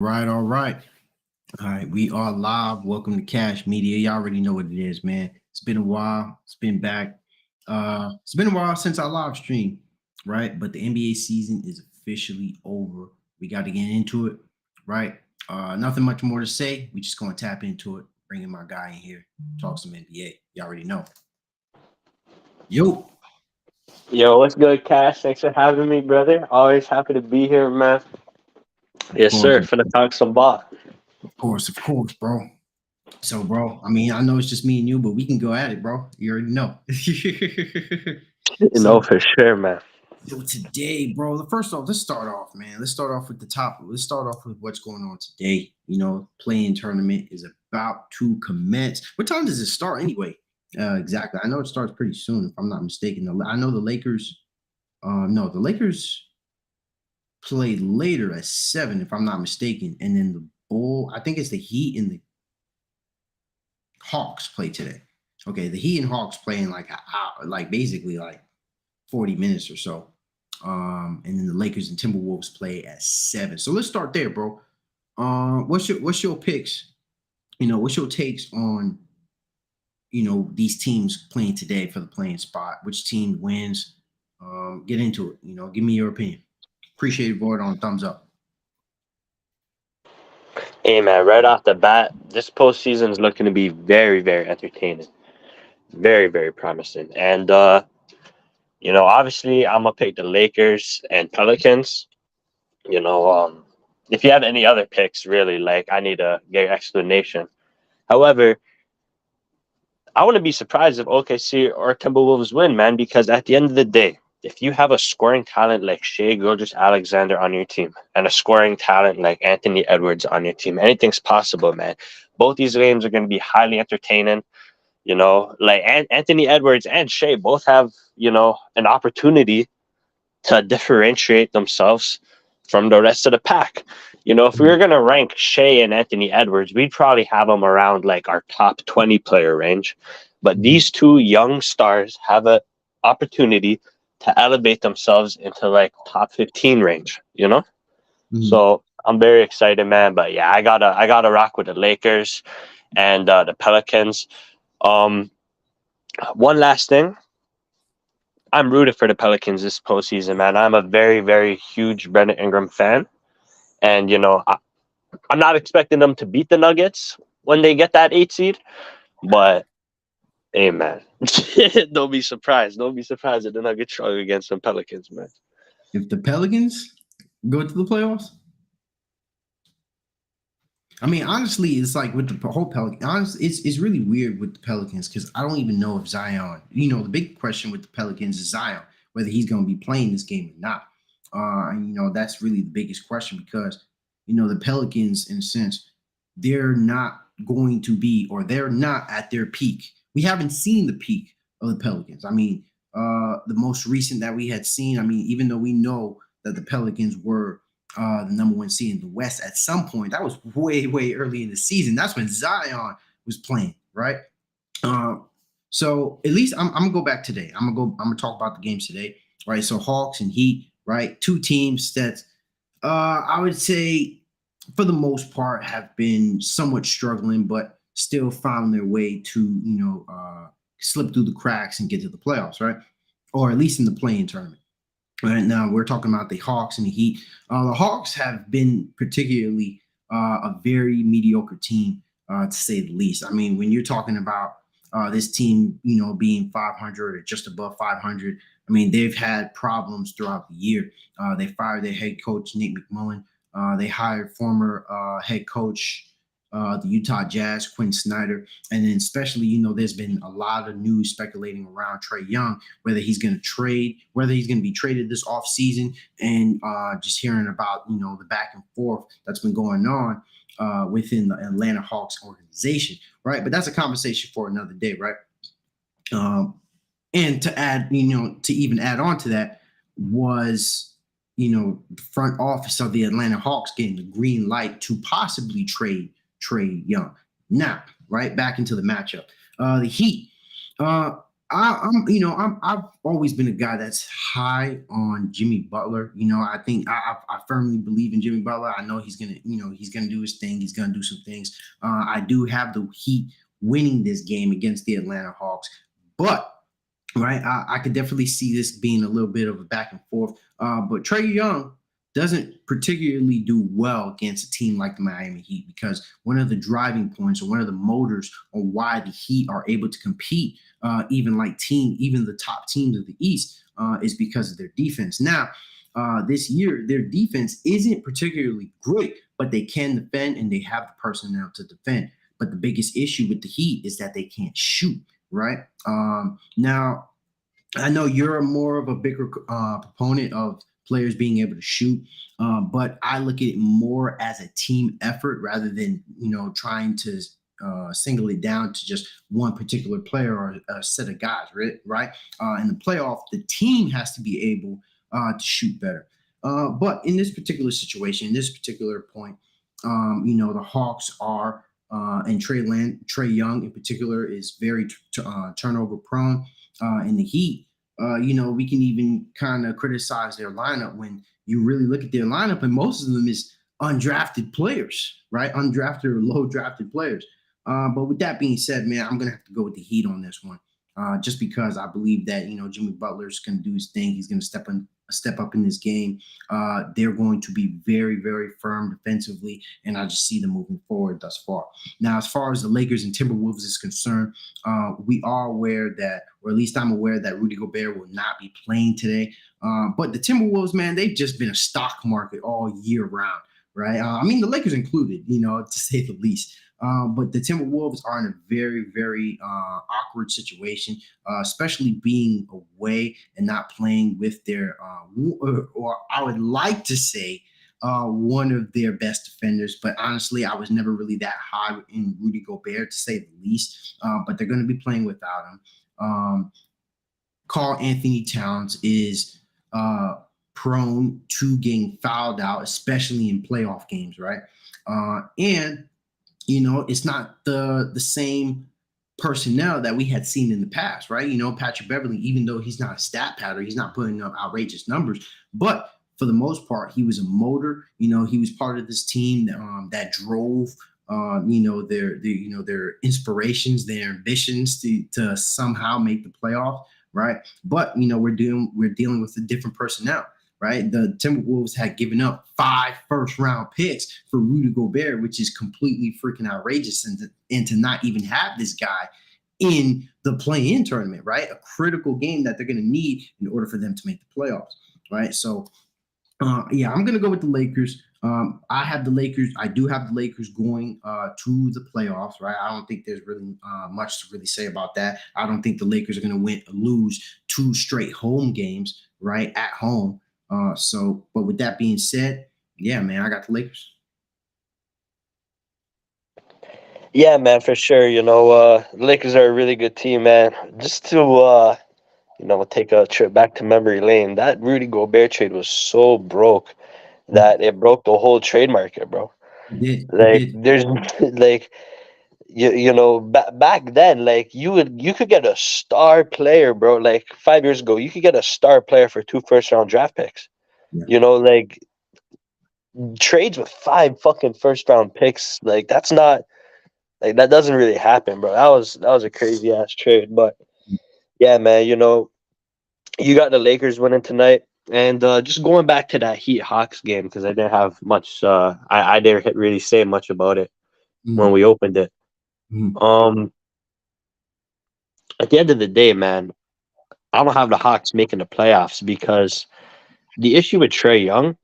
Right, all right. All right, we are live. Welcome to Cash Media. Y'all already know what it is, man. It's been a while. It's been back. It's been a while since I live stream, right? But the NBA season is officially over. We got to get into it, right? Nothing much more to say. We just gonna tap into it. Bringing my guy in here, talk some NBA. Y'all already know. Yo, Yo, what's good, Cash? Thanks for having me, brother. Always happy to be here, man. of Yes, course, sir. Finna talk some ball. of course, bro. So, bro, I mean, I know it's just me and you, but we can go at it, bro. You already know. No, so, for sure, man. so today, bro, first off, let's start off, man. Let's start off with the top. Let's start off with what's going on today. Playing tournament is about to commence. What time does it start anyway? Exactly. I know it starts pretty soon, if I'm not mistaken. I know the Lakers. No, the Lakers play later at 7, if I'm not mistaken, and then the Bull. I think it's the Heat and the Hawks play today. Okay, the Heat and Hawks play in like an hour, like basically like 40 minutes or so. And then the Lakers and Timberwolves play at 7. So let's start there, bro. What's your picks? What's your takes on these teams playing today for the playing spot? Which team wins? Get into it. Give me your opinion. Appreciate it, Void on thumbs up. Hey, man, right off the bat, this postseason is looking to be very, very entertaining. Very, very promising. And, obviously, I'm going to pick the Lakers and Pelicans. You know, um, if you have any other picks, really, like, I need to get your explanation. However, I wouldn't be surprised if OKC or Timberwolves win, man, because at the end of the day, if you have a scoring talent like Shea Gilgeous Alexander on your team and a scoring talent like Anthony Edwards on your team, anything's possible, man. Both these games are going to be highly entertaining. Like Anthony Edwards and Shea both have, an opportunity to differentiate themselves from the rest of the pack. If we were going to rank Shea and Anthony Edwards, we'd probably have them around like our top 20 player range. But Mhm. these two young stars have an opportunity to elevate themselves into like top 15 range. Mhm. So I'm very excited, man. But yeah, I gotta rock with the Lakers and the Pelicans. Um, One last thing. I'm rooted for the Pelicans this postseason, man. I'm a very, very huge Brandon Ingram fan. And, I'm not expecting them to beat the Nuggets when they get that 8 seed, but hey, man, don't be surprised. Don't be surprised if the Nuggets struggle against some Pelicans, man. If the Pelicans go to the playoffs, I mean, honestly, it's like with the whole Pelican. Honestly, it's really weird with the Pelicans because I don't even know if Zion. The big question with the Pelicans is Zion, whether he's going to be playing this game or not. That's really the biggest question because the Pelicans, in a sense, they're not going to be or they're not at their peak. We haven't seen the peak of the Pelicans. I mean, the most recent that we had seen. I mean, even though we know that the Pelicans were the number one seed in the West at some point. That was way, way early in the season. That's when Zion was playing, right? Uh, so at least I'm gonna go back today. I'm gonna talk about the games today, right? So Hawks and Heat, right? Two teams that I would say for the most part have been somewhat struggling, but still found their way to slip through the cracks and get to the playoffs, right? Or at least in the playing tournament. Right now, we're talking about the Hawks and the Heat. The Hawks have been particularly a very mediocre team, to say the least. I mean, when you're talking about this team, being 500 or just above 500, I mean, they've had problems throughout the year. They fired their head coach, Nick McMullen. They hired former head coach, the Utah Jazz, Quinn Snyder. And then, especially, there's been a lot of news speculating around Trey Young, whether he's going to trade, whether he's going to be traded this offseason, and just hearing about, the back and forth that's been going on within the Atlanta Hawks organization, right? But that's a conversation for another day, right? Um, and to add, to even add on to that was, the front office of the Atlanta Hawks getting the green light to possibly trade Trey Young. Now, right back into the matchup. The Heat. I've always been a guy that's high on Jimmy Butler. I think I firmly believe in Jimmy Butler. I know he's gonna do his thing. He's gonna do some things. I do have the Heat winning this game against the Atlanta Hawks, but right, I could definitely see this being a little bit of a back and forth. But Trey Young doesn't particularly do well against a team like the Miami Heat because one of the driving points or one of the motors on why the Heat are able to compete, even the top teams of the East, is because of their defense. Now, this year, their defense isn't particularly great, but they can defend and they have the personnel to defend. But the biggest issue with the Heat is that they can't shoot, right? Now, I know you're more of a bigger proponent of players being able to shoot, but I look at it more as a team effort rather than trying to single it down to just one particular player or a set of guys, right? Right. In the playoff, the team has to be able to shoot better. But in this particular situation, in this particular point, the Hawks are and Trey Young in particular is very turnover prone. In the Heat, we can even kind of criticize their lineup when you really look at their lineup, and most of them is undrafted players, right? Undrafted or low drafted players. But with that being said, man, I'm gonna have to go with the Heat on this one, just because I believe that Jimmy Butler's gonna do his thing. He's gonna step up in this game. They're going to be very, very firm defensively, and I just see them moving forward thus far. Now, as far as the Lakers and Timberwolves is concerned, we are aware that, or at least I'm aware that Rudy Gobert will not be playing today. But the Timberwolves, man, they've just been a stock market all year round, right? I mean, the Lakers included, to say the least. But the Timberwolves are in a very, very awkward situation, especially being away and not playing with their, or I would like to say, one of their best defenders. But honestly, I was never really that high in Rudy Gobert, to say the least. But they're going to be playing without him. Karl Anthony Towns is prone to getting fouled out, especially in playoff games, right? And it's not the same personnel that we had seen in the past, right? Patrick Beverly, even though he's not a stat pattern, he's not putting up outrageous numbers, but for the most part, he was a motor. He was part of this team that drove, their inspirations, their ambitions to somehow make the playoff, right? But we're dealing with a different personnel, right? The Timberwolves had given up 5 first-round picks for Rudy Gobert, which is completely freaking outrageous, and to not even have this guy in the play-in tournament, right? A critical game that they're going to need in order for them to make the playoffs, right? So, yeah, I'm going to go with the Lakers. I have the Lakers. I do have the Lakers going to the playoffs, right? I don't think there's really much to really say about that. I don't think the Lakers are going to lose 2 straight home games, right, at home. But with that being said, yeah, man, I got the Lakers. Yeah, man, for sure. Lakers are a really good team, man. Just to take a trip back to memory lane. That Rudy Gobert trade was so broke that it broke the whole trade market, bro. It did. It Like, did. there's like back then, like you could get a star player, bro. Like 5 years ago, you could get a star player for 2 first-round draft picks. Yeah. Like trades with 5 fucking first-round picks, like that's not like that doesn't really happen, bro. That was a crazy ass trade, but yeah, man. You got the Lakers winning tonight. And just going back to that Heat Hawks game because I didn't have much. I didn't really say much about it when Mm, we opened it. mm, Um, at the end of the day, man, I don't have the Hawks making the playoffs because the issue with Trey Young,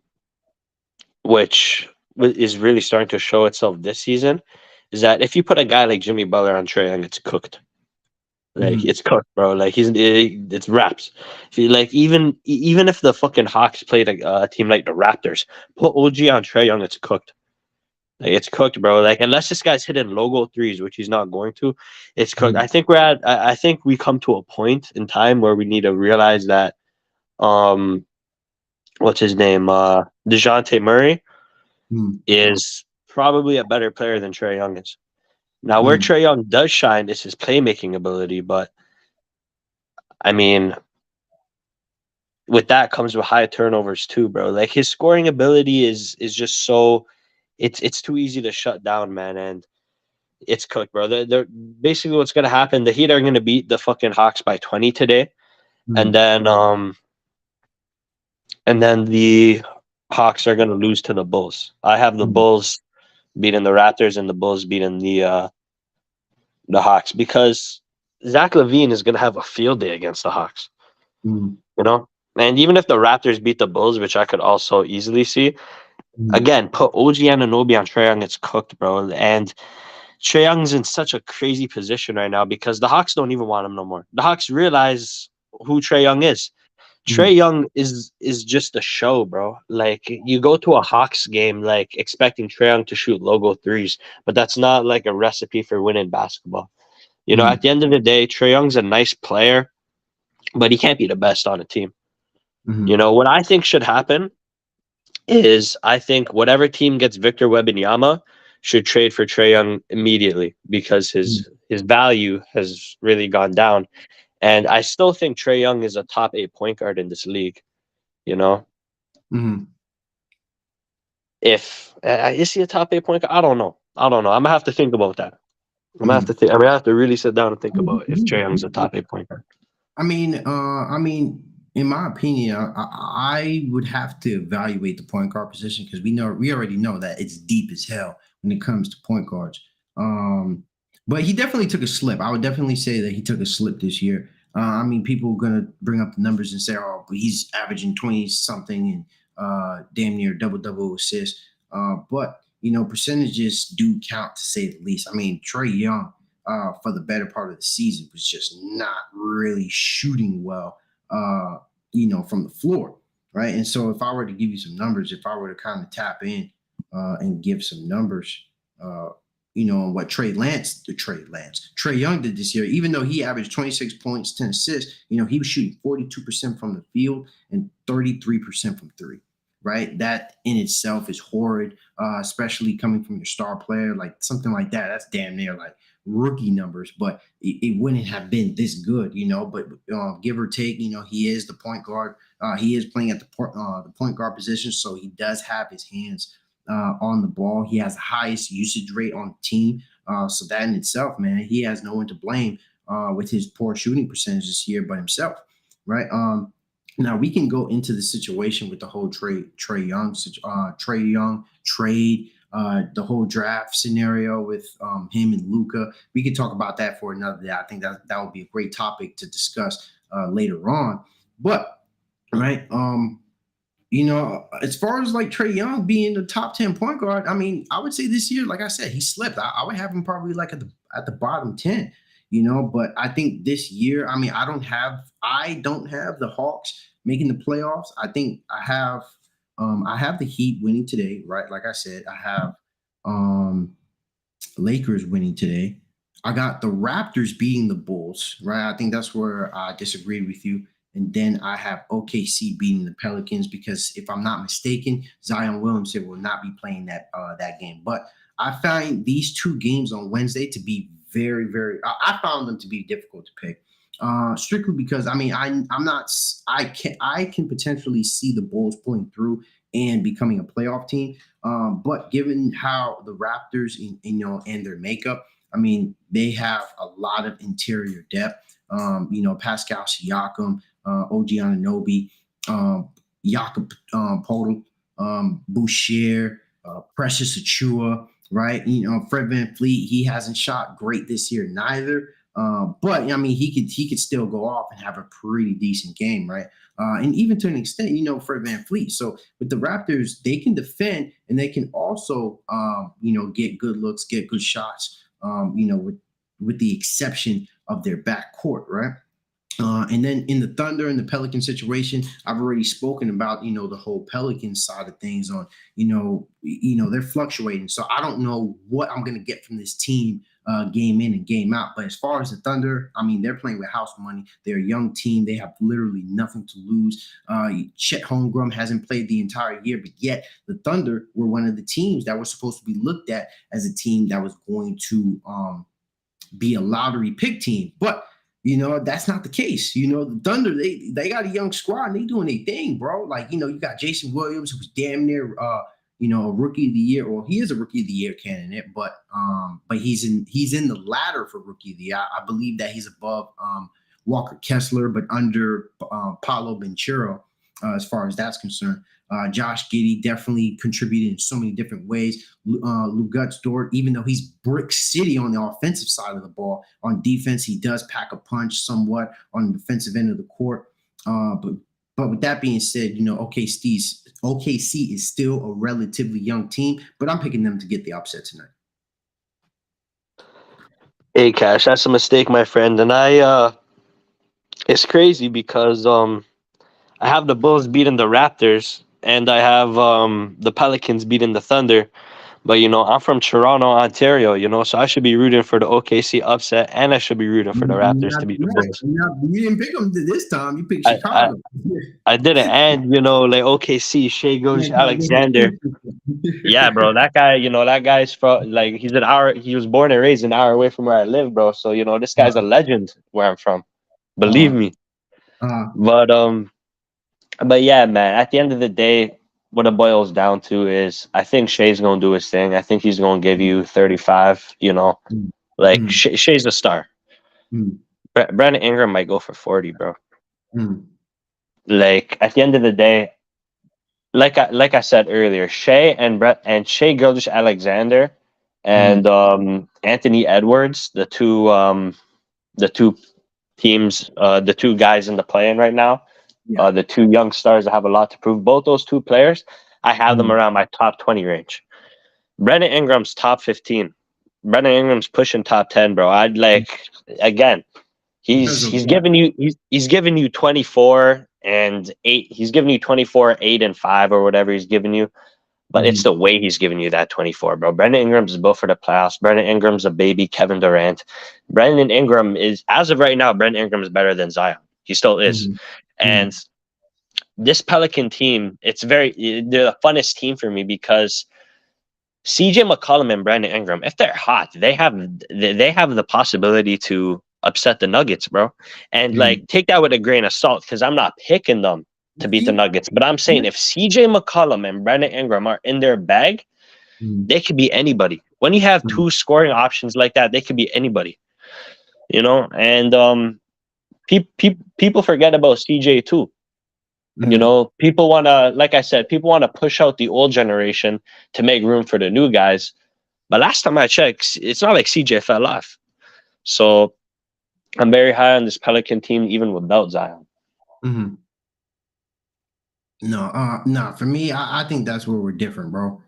which is really starting to show itself this season, is that if you put a guy like Jimmy Butler on Trey Young, it's cooked. Like mm, it's cooked, bro. Like it's wraps. If you, like even if the fucking Hawks played a team like the Raptors, put OG on Trey Young, it's cooked. Like it's cooked, bro. Like unless this guy's hitting logo threes, which he's not going to, it's cooked. mm, I think we come to a point in time where we need to realize that um what's his name? DeJounte Murray mm, is probably a better player than Trey Young is. Now where mm, Trey Young does shine is his playmaking ability, but I mean, with that comes with high turnovers too, bro. Like his scoring ability is just so it's too easy to shut down, man, and it's cooked, bro. They're basically what's gonna happen. The Heat are gonna beat the fucking Hawks by 20 today, and Mm, then the Hawks are gonna lose to the Bulls. I have the mm, Bulls beating the Raptors and the Bulls beating the Hawks because Zach Levine is gonna have a field day against the Hawks. mm, You know, and even if the Raptors beat the Bulls, which I could also easily see, mm, again, put OG Anunoby on Trae Young, it's cooked, bro. And Trae Young's in such a crazy position right now because the Hawks don't even want him no more. The Hawks realize who Trae Young is. mm, Trae Young is just a show, bro. Like you go to a Hawks game like expecting Trae Young to shoot logo threes, but that's not like a recipe for winning basketball. You know, mm, at the end of the day, Trae Young's a nice player, but he can't be the best on a team. You mm, know, what I think should happen is I think whatever team gets Victor Wembanyama should trade for Trae Young immediately because mm, his value has really gone down. And I still think Trae Young is a top 8 point guard in this league. You know, mm, if is he a top 8 point guard? I don't know. I don't know. I'm gonna have to think about that. I'm gonna have to mm. think. I'm gonna have to really sit down and think about if Trae Young's a top 8 point guard. I mean, in my opinion, I would have to evaluate the point guard position because we already know that it's deep as hell when it comes to point guards. Um, but he definitely took a slip. I would definitely say that he took a slip this year. I mean, people are gonna bring up the numbers and say, "Oh, but he's averaging 20 something and damn near double assists." But percentages do count to say the least. I mean, Trae Young for the better part of the season was just not really shooting well, from the floor, right? And so if I were to give you some numbers, if I were to kind of tap in and give some numbers, uh, on what Trey Young did this year, even though he averaged 26 points, 10 assists, he was shooting 42% from the field and 33% from three. Right, that in itself is horrid, especially coming from your star player, like something like that. That's damn near like rookie numbers, but it wouldn't have been this good, But give or take, he is the point guard. He is playing at the point guard position, so he does have his hands on the ball. He has the highest usage rate on the team, so that in itself, man, he has no one to blame with his poor shooting percentage this year, but himself, right? Now we can go into the situation with the whole Trae Young trade, the whole draft scenario with him and Luca. We could talk about that for another day. I think that would be a great topic to discuss later on. But right, as far as like Trae Young being the top 10 point guard, I mean, I would say this year, like I said, he slipped. I would have him probably like at the bottom 10, but I think this year, I mean, I don't have the Hawks making the playoffs. I think I have the Heat winning today, right? Like I said, I have um Lakers winning today. I got the Raptors beating the Bulls, right? I think that's where I disagreed with you. And then I have OKC beating the Pelicans because if I'm not mistaken, Zion Williamson will not be playing that game. But I find these two games on Wednesday to be very, very. I found them to be difficult to pick, strictly because I mean I'm not. I can potentially see the Bulls pulling through and becoming a playoff team. But given how the Raptors, and their makeup, I mean, they have a lot of interior depth. Pascal Siakam, OG Anunoby, Jakob Podol, Boucher, Precious Achua, right? Fred Van Fleet, he hasn't shot great this year neither. But I mean, he could still go off and have a pretty decent game, right? And even to an extent, Fred Van Fleet. So with the Raptors, they can defend and they can also, get good looks, get good shots, with the exception of their back court, right? And then in the Thunder and the Pelican situation, I've already spoken about the whole Pelican side of things. On they're fluctuating, so I don't know what I'm going to get from this team game in and game out. But as far as the Thunder, I mean they're playing with house money. They're a young team. They have literally nothing to lose. Chet Holmgren hasn't played the entire year, but yet the Thunder were one of the teams that were supposed to be looked at as a team that was going to be a lottery pick team, but That's not the case. The Thunder, they got a young squad and they doing their thing, bro. Like, you got Jason Williams, who's damn near a rookie of the year, or he is a rookie of the year candidate, but he's in the ladder for rookie of the year. I believe that he's above Walker Kessler, but under Paolo Banchero, as far as that's concerned. Josh Giddey definitely contributed in so many different ways. Lou Dort, even though he's brick city on the offensive side of the ball, on defense he does pack a punch somewhat on the defensive end of the court. But with that being said, OKC is still a relatively young team, but I'm picking them to get the upset tonight. Hey, Cash, that's a mistake, my friend, and it's crazy because I have the Bulls beating the Raptors, and I have the Pelicans beating the Thunder. But I'm from Toronto, Ontario, so I should be rooting for the OKC upset, and I should be rooting for the Raptors to beat the Bulls. You didn't pick them this time. You picked I, I, Chicago. I didn't, and like OKC, Shea Alexander. Yeah, bro, that guy, that guy's from like he's an hour. He was born and raised an hour away from where I live, bro. So this guy's a legend where I'm from. Believe me. But yeah, man. At the end of the day, what it boils down to is I think Shea's gonna do his thing. I think he's gonna give you 35. Like Shea's a star. Brandon Ingram might go for 40, bro. Like at the end of the day, like I said earlier, Shea and Shea Gilgeous-Alexander and Anthony Edwards, the two teams, the two guys in the play-in right now, the two young stars that have a lot to prove. Both those two players, I have them around my top 20 range. Brandon Ingram's top 15. Brandon Ingram's pushing top 10, bro. I'd like again. He's giving you 24 and 8. He's giving you 24, 8 and 5 or whatever he's giving you. But it's the way he's giving you that 24, bro. Brandon Ingram's built for the playoffs. Brandon Ingram's a baby Kevin Durant. Brandon Ingram is, as of right now, Brandon Ingram is better than Zion. He still is. And this Pelican team, they're the funnest team for me because CJ McCollum and Brandon Ingram, if they're hot, they have the possibility to upset the Nuggets, bro. And like take that with a grain of salt because I'm not picking them to beat the Nuggets, but I'm saying if CJ McCollum and Brandon Ingram are in their bag, they could be anybody. When you have two scoring options like that, they could be anybody. And people forget about CJ too. People want to, like I said, people want to push out the old generation to make room for the new guys. But last time I checked, it's not like CJ fell off. So I'm very high on this Pelican team, even without Zion. No, for me, I think that's where we're different, bro.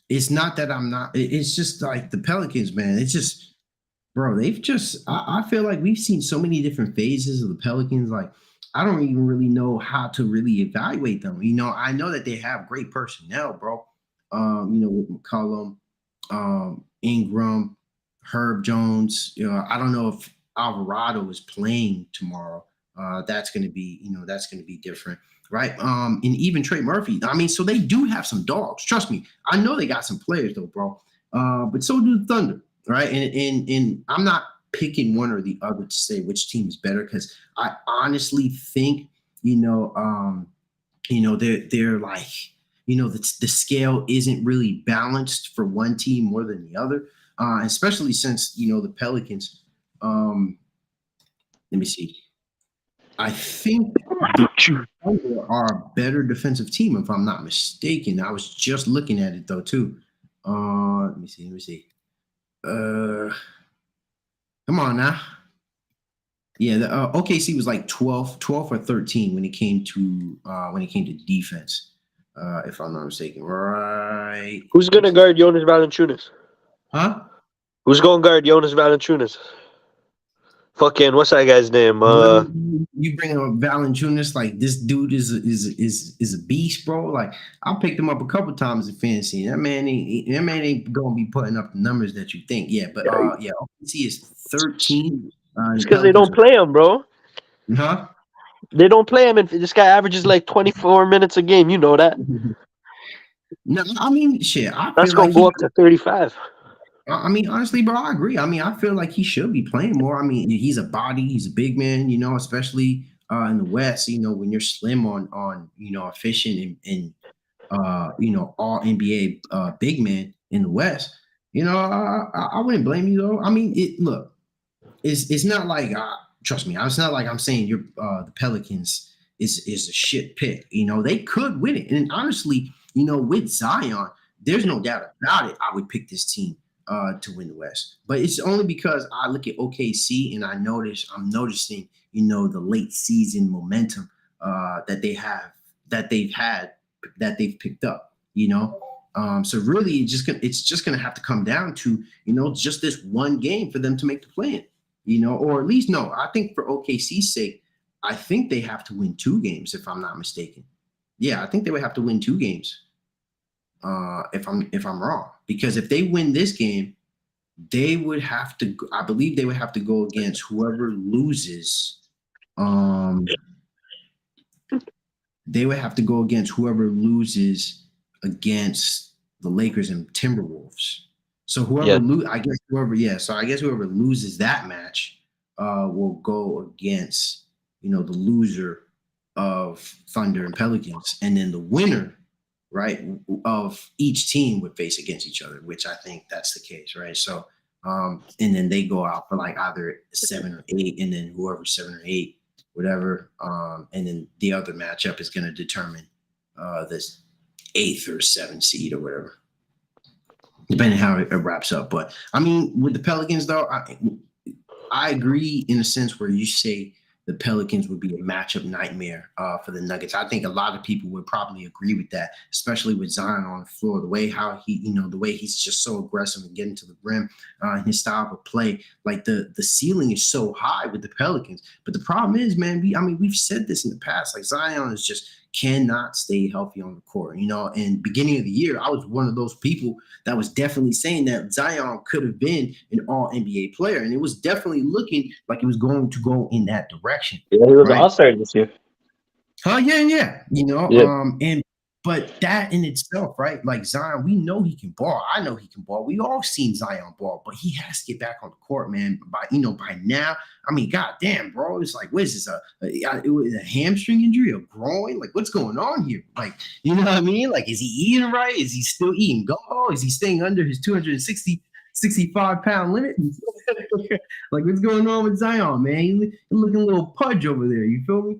It's not that I'm not. It's just like the Pelicans, man. It's just, bro. I feel like we've seen so many different phases of the Pelicans. Like, I don't even really know how to really evaluate them. I know that they have great personnel, bro. With McCollum, Ingram, Herb Jones. I don't know if Alvarado is playing tomorrow. That's going to be different, right? And even Trey Murphy. I mean, so they do have some dogs. Trust me. I know they got some players though, bro. But so do the Thunder, right? And I'm not picking one or the other to say which team is better because I honestly think, they're like, the scale isn't really balanced for one team more than the other, especially since, the Pelicans. Let me see. I think the Thunder are a better defensive team, if I'm not mistaken. I was just looking at it though too. Let me see. Come on now. Yeah, the OKC was like 12 or 13 when it came to defense. If I'm not mistaken, right? Who's gonna guard Jonas Valanciunas? Huh? Who's gonna guard Jonas Valanciunas? Fucking what's that guy's name? You bring up Valanciunas, like this dude is a beast, bro. Like I picked him up a couple times in fantasy. That man ain't gonna be putting up the numbers that you think. Yeah, but OKC is 13. It's because they don't play him, bro. Huh? They don't play him, and this guy averages like 24 minutes a game. You know that. No, I mean, shit. That's gonna go up to 35. I mean, honestly, bro, I agree. I mean, I feel like he should be playing more. I mean, he's a body, he's a big man, especially in the West. When you're slim on efficient and all NBA big men in the West. I wouldn't blame you though. I mean, look, it's not like trust me, it's not like I'm saying you're the Pelicans is a shit pick. They could win it, and honestly, with Zion, there's no doubt about it. I would pick this team to win the West, but it's only because I look at OKC and I'm noticing the late season momentum that they have that they've had that they've picked up. So really, it's just gonna have to come down to just this one game for them to make the play-in. Or at least no. I think for OKC's sake, I think they have to win 2 games if I'm not mistaken. Yeah, I think they would have to win 2 games. If I'm wrong, because if they win this game, they would have to. I believe they would have to go against whoever loses. They would have to go against whoever loses against the Lakers and Timberwolves. So Yeah, I guess whoever loses that match will go against the loser of Thunder and Pelicans, and then the winner, right, of each team would face against each other, which I think that's the case, right? So, and then they go out for like either 7 or 8, and then whoever 7 or 8, whatever, and then the other matchup is going to determine this 8th or 7th seed or whatever, depending how it wraps up. But I mean, with the Pelicans, though, I agree in a sense where you say the Pelicans would be a matchup nightmare for the Nuggets. I think a lot of people would probably agree with that, especially with Zion on the floor. The way how the way he's just so aggressive and getting to the rim, his style of play, like the ceiling is so high with the Pelicans. But the problem is, man, we've said this in the past. Like Zion is just cannot stay healthy on the court. And beginning of the year, I was one of those people that was definitely saying that Zion could have been an all NBA player. And it was definitely looking like it was going to go in that direction. yeah, he was an Right. all-star this year. Yeah. Yeah, But that in itself, right? Like Zion, we know he can ball. I know he can ball. We all seen Zion ball, but he has to get back on the court, man. By now, I mean, goddamn, bro, it's like, what is this? It was a hamstring injury, a groin? Like, what's going on here? Like, you know what I mean? Like, is he eating right? Is he still eating gumbo? Is he staying under his 65-pound limit? Like, what's going on with Zion, man? He's looking a little pudge over there. You feel me?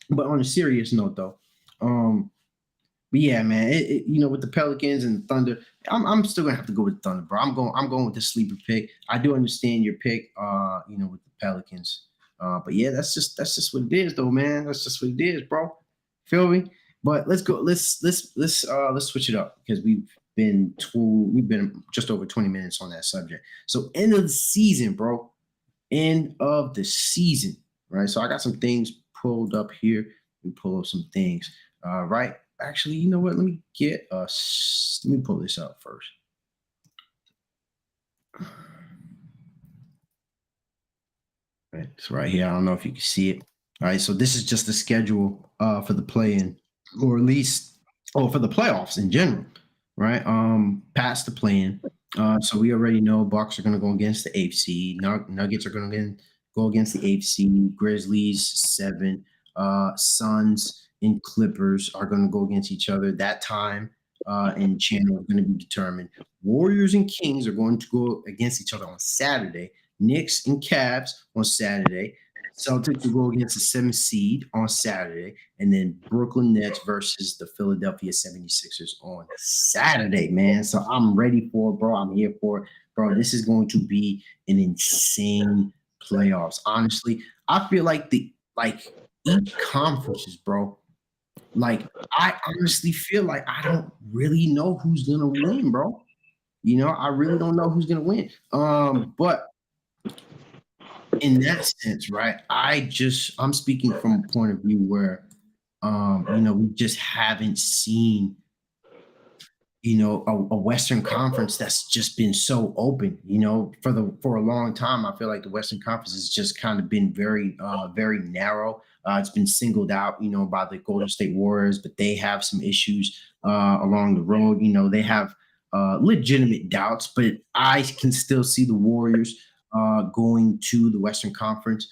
But on a serious note, though, but yeah, man, with the Pelicans and the Thunder, I'm still gonna have to go with Thunder, bro. I'm going with the sleeper pick. I do understand your pick, with the Pelicans. But yeah, that's just what it is, though, man. That's just what it is, bro. Feel me? But let's go. Let's switch it up because we've been just over 20 minutes on that subject. So end of the season, bro. End of the season, right? So I got some things pulled up here. We pull up some things, right? Actually, you know what? Let me pull this up first. Right, it's right here. I don't know if you can see it. All right, so this is just the schedule for the play-in, or at least, for the playoffs in general, right? Past the play-in. So we already know Bucks are going to go against the eighth seed. Nuggets are going to go against the eighth seed. Grizzlies 7. Suns and Clippers are going to go against each other. That time and channel is going to be determined. Warriors and Kings are going to go against each other on Saturday. Knicks and Cavs on Saturday. Celtics will go against the 7th seed on Saturday. And then Brooklyn Nets versus the Philadelphia 76ers on Saturday, man. So I'm ready for it, bro. I'm here for it. Bro, this is going to be an insane playoffs. Honestly, I feel like each conferences, bro. Like, I honestly feel like I don't really know who's gonna win, bro. I really don't know who's gonna win. But in that sense, right? I'm speaking from a point of view where we just haven't seen a Western Conference that's just been so open. For a long time, I feel like the Western Conference has just kind of been very narrow. It's been singled out, by the Golden State Warriors, but they have some issues along the road. They have legitimate doubts, but I can still see the Warriors going to the Western Conference,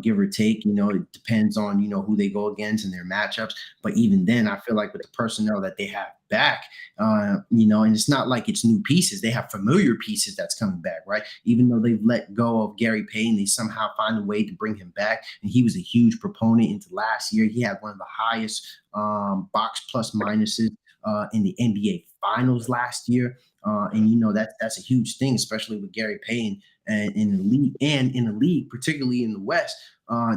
give or take. It depends on who they go against and their matchups. But even then, I feel like with the personnel that they have back, and it's not like it's new pieces. They have familiar pieces that's coming back, right? Even though they've let go of Gary Payton, they somehow find a way to bring him back. And he was a huge proponent into last year. He had one of the highest box plus minuses in the NBA Finals last year. And that's a huge thing, especially with Gary Payton and in the league, particularly in the West,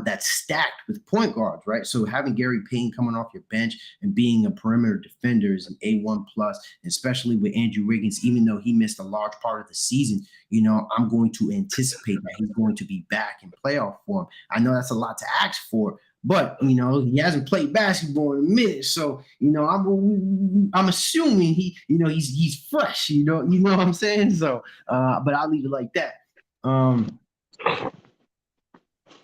that's stacked with point guards, right? So having Gary Payton coming off your bench and being a perimeter defender is an A1 plus, especially with Andrew Wiggins, even though he missed a large part of the season. I'm going to anticipate that he's going to be back in playoff form. I know that's a lot to ask for, but he hasn't played basketball in a minute, so I'm assuming he's fresh. What I'm saying. So, but I'll leave it like that.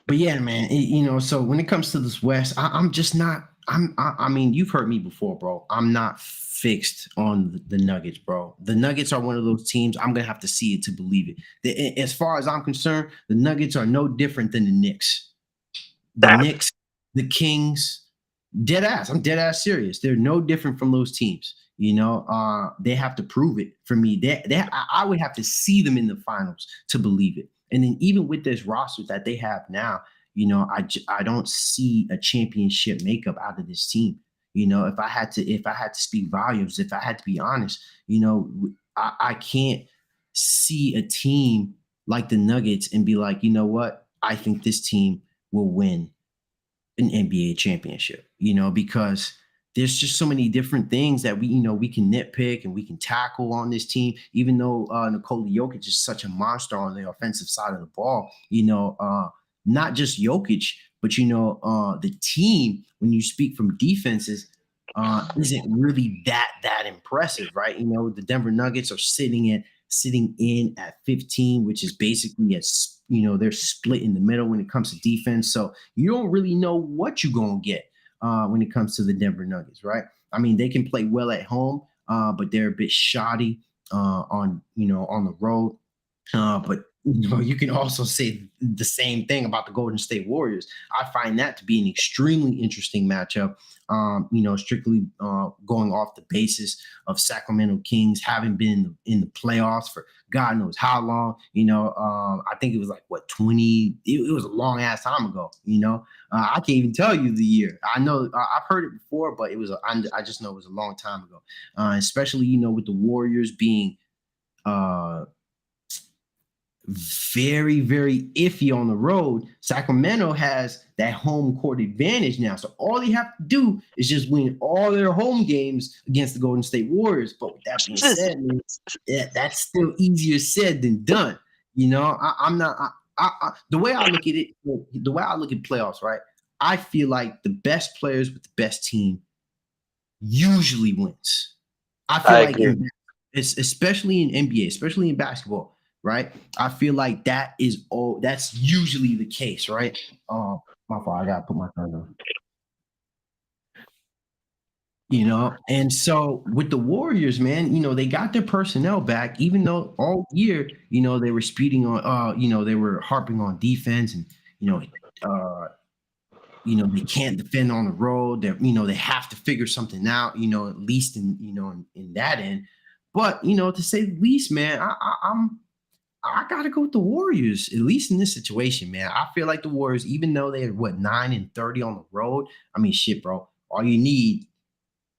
But yeah, man, so when it comes to this West, I'm just not. I mean, you've heard me before, bro. I'm not fixed on the Nuggets, bro. The Nuggets are one of those teams. I'm gonna have to see it to believe it. As far as I'm concerned, the Nuggets are no different than the Knicks. The Knicks, the Kings, dead ass. I'm dead ass serious. They're no different from those teams. They have to prove it for me. I would have to see them in the finals to believe it. And then even with this roster that they have now, I don't see a championship makeup out of this team. If I had to speak volumes, if I had to be honest, I can't see a team like the Nuggets and be like, you know what, I think this team will win an NBA championship, because there's just so many different things that we can nitpick and we can tackle on this team, even though Nikola Jokic is such a monster on the offensive side of the ball, not just Jokic, but, the team, when you speak from defenses, isn't really that impressive, right? The Denver Nuggets are sitting in at 15, which is basically they're split in the middle when it comes to defense. So you don't really know what you're gonna get when it comes to the Denver Nuggets, right? I mean, they can play well at home, but they're a bit shoddy on the road. But you can also say the same thing about the Golden State Warriors. I find that to be an extremely interesting matchup. Strictly going off the basis of Sacramento Kings having been in the playoffs for God knows how long. I think it was like 20. It was a long ass time ago. I can't even tell you the year. I know I've heard it before, but I just know it was a long time ago. Especially with the Warriors being very, very iffy on the road. Sacramento has that home court advantage now. So all they have to do is just win all their home games against the Golden State Warriors. But with that being said, man, that's still easier said than done. I'm not. The way I look at it, the way I look at playoffs, right? I feel like the best players with the best team usually wins. I feel I like agree. it's especially in NBA, especially in basketball, right? I feel like that's usually the case, right? My fault, I gotta put my phone on. And so with the Warriors, man, they got their personnel back, even though all year, they were speeding on they were harping on defense and uh they can't defend on the road. They have to figure something out, at least in that end. But to say the least, man, I gotta go with the Warriors, at least in this situation, man. I feel like the Warriors, even though they're 9-30 on the road. I mean, shit, bro. All you need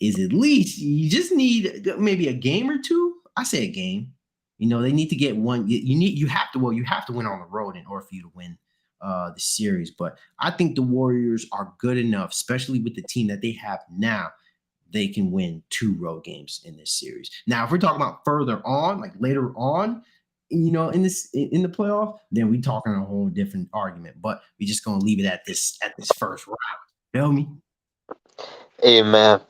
is at least you just need maybe a game or two. I say a game. They need to get one. You have to win on the road in order for you to win the series. But I think the Warriors are good enough, especially with the team that they have now. They can win 2 road games in this series. Now, if we're talking about further on, like later on, in the playoff, then we talking a whole different argument. But we just gonna leave it at this first round. Feel me? Hey man,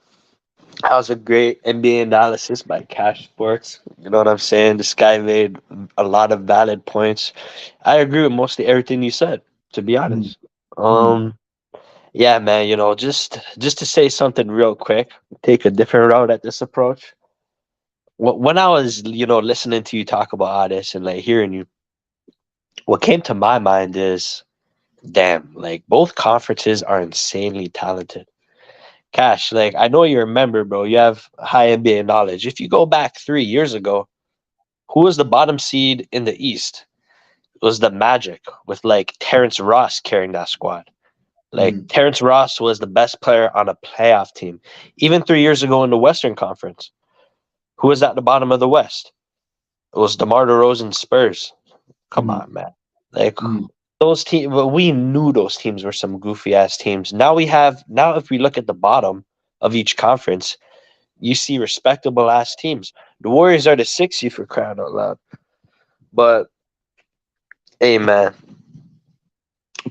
that was a great NBA analysis by Cash Sports. You know what I'm saying? This guy made a lot of valid points. I agree with mostly everything you said, to be Mm, honest. mm, Yeah, man, just to say something real quick, take a different route at this approach. when I was, listening to you talk about all this and like hearing you, what came to my mind is, damn, like both conferences are insanely talented. Cash, like I know you remember, bro. You have high NBA knowledge. If you go back 3 years ago, who was the bottom seed in the East? It was the Magic with like Terrence Ross carrying that squad. Like Mm, Terrence Ross was the best player on a playoff team. Even 3 years ago in the Western Conference, who was at the bottom of the West? It was DeMar DeRozan Spurs. Come mm, on, man. Like mm, those teams, well, we knew those teams were some goofy ass teams. Now if we look at the bottom of each conference, you see respectable ass teams. The Warriors are the 6th for crying out loud. But hey, man,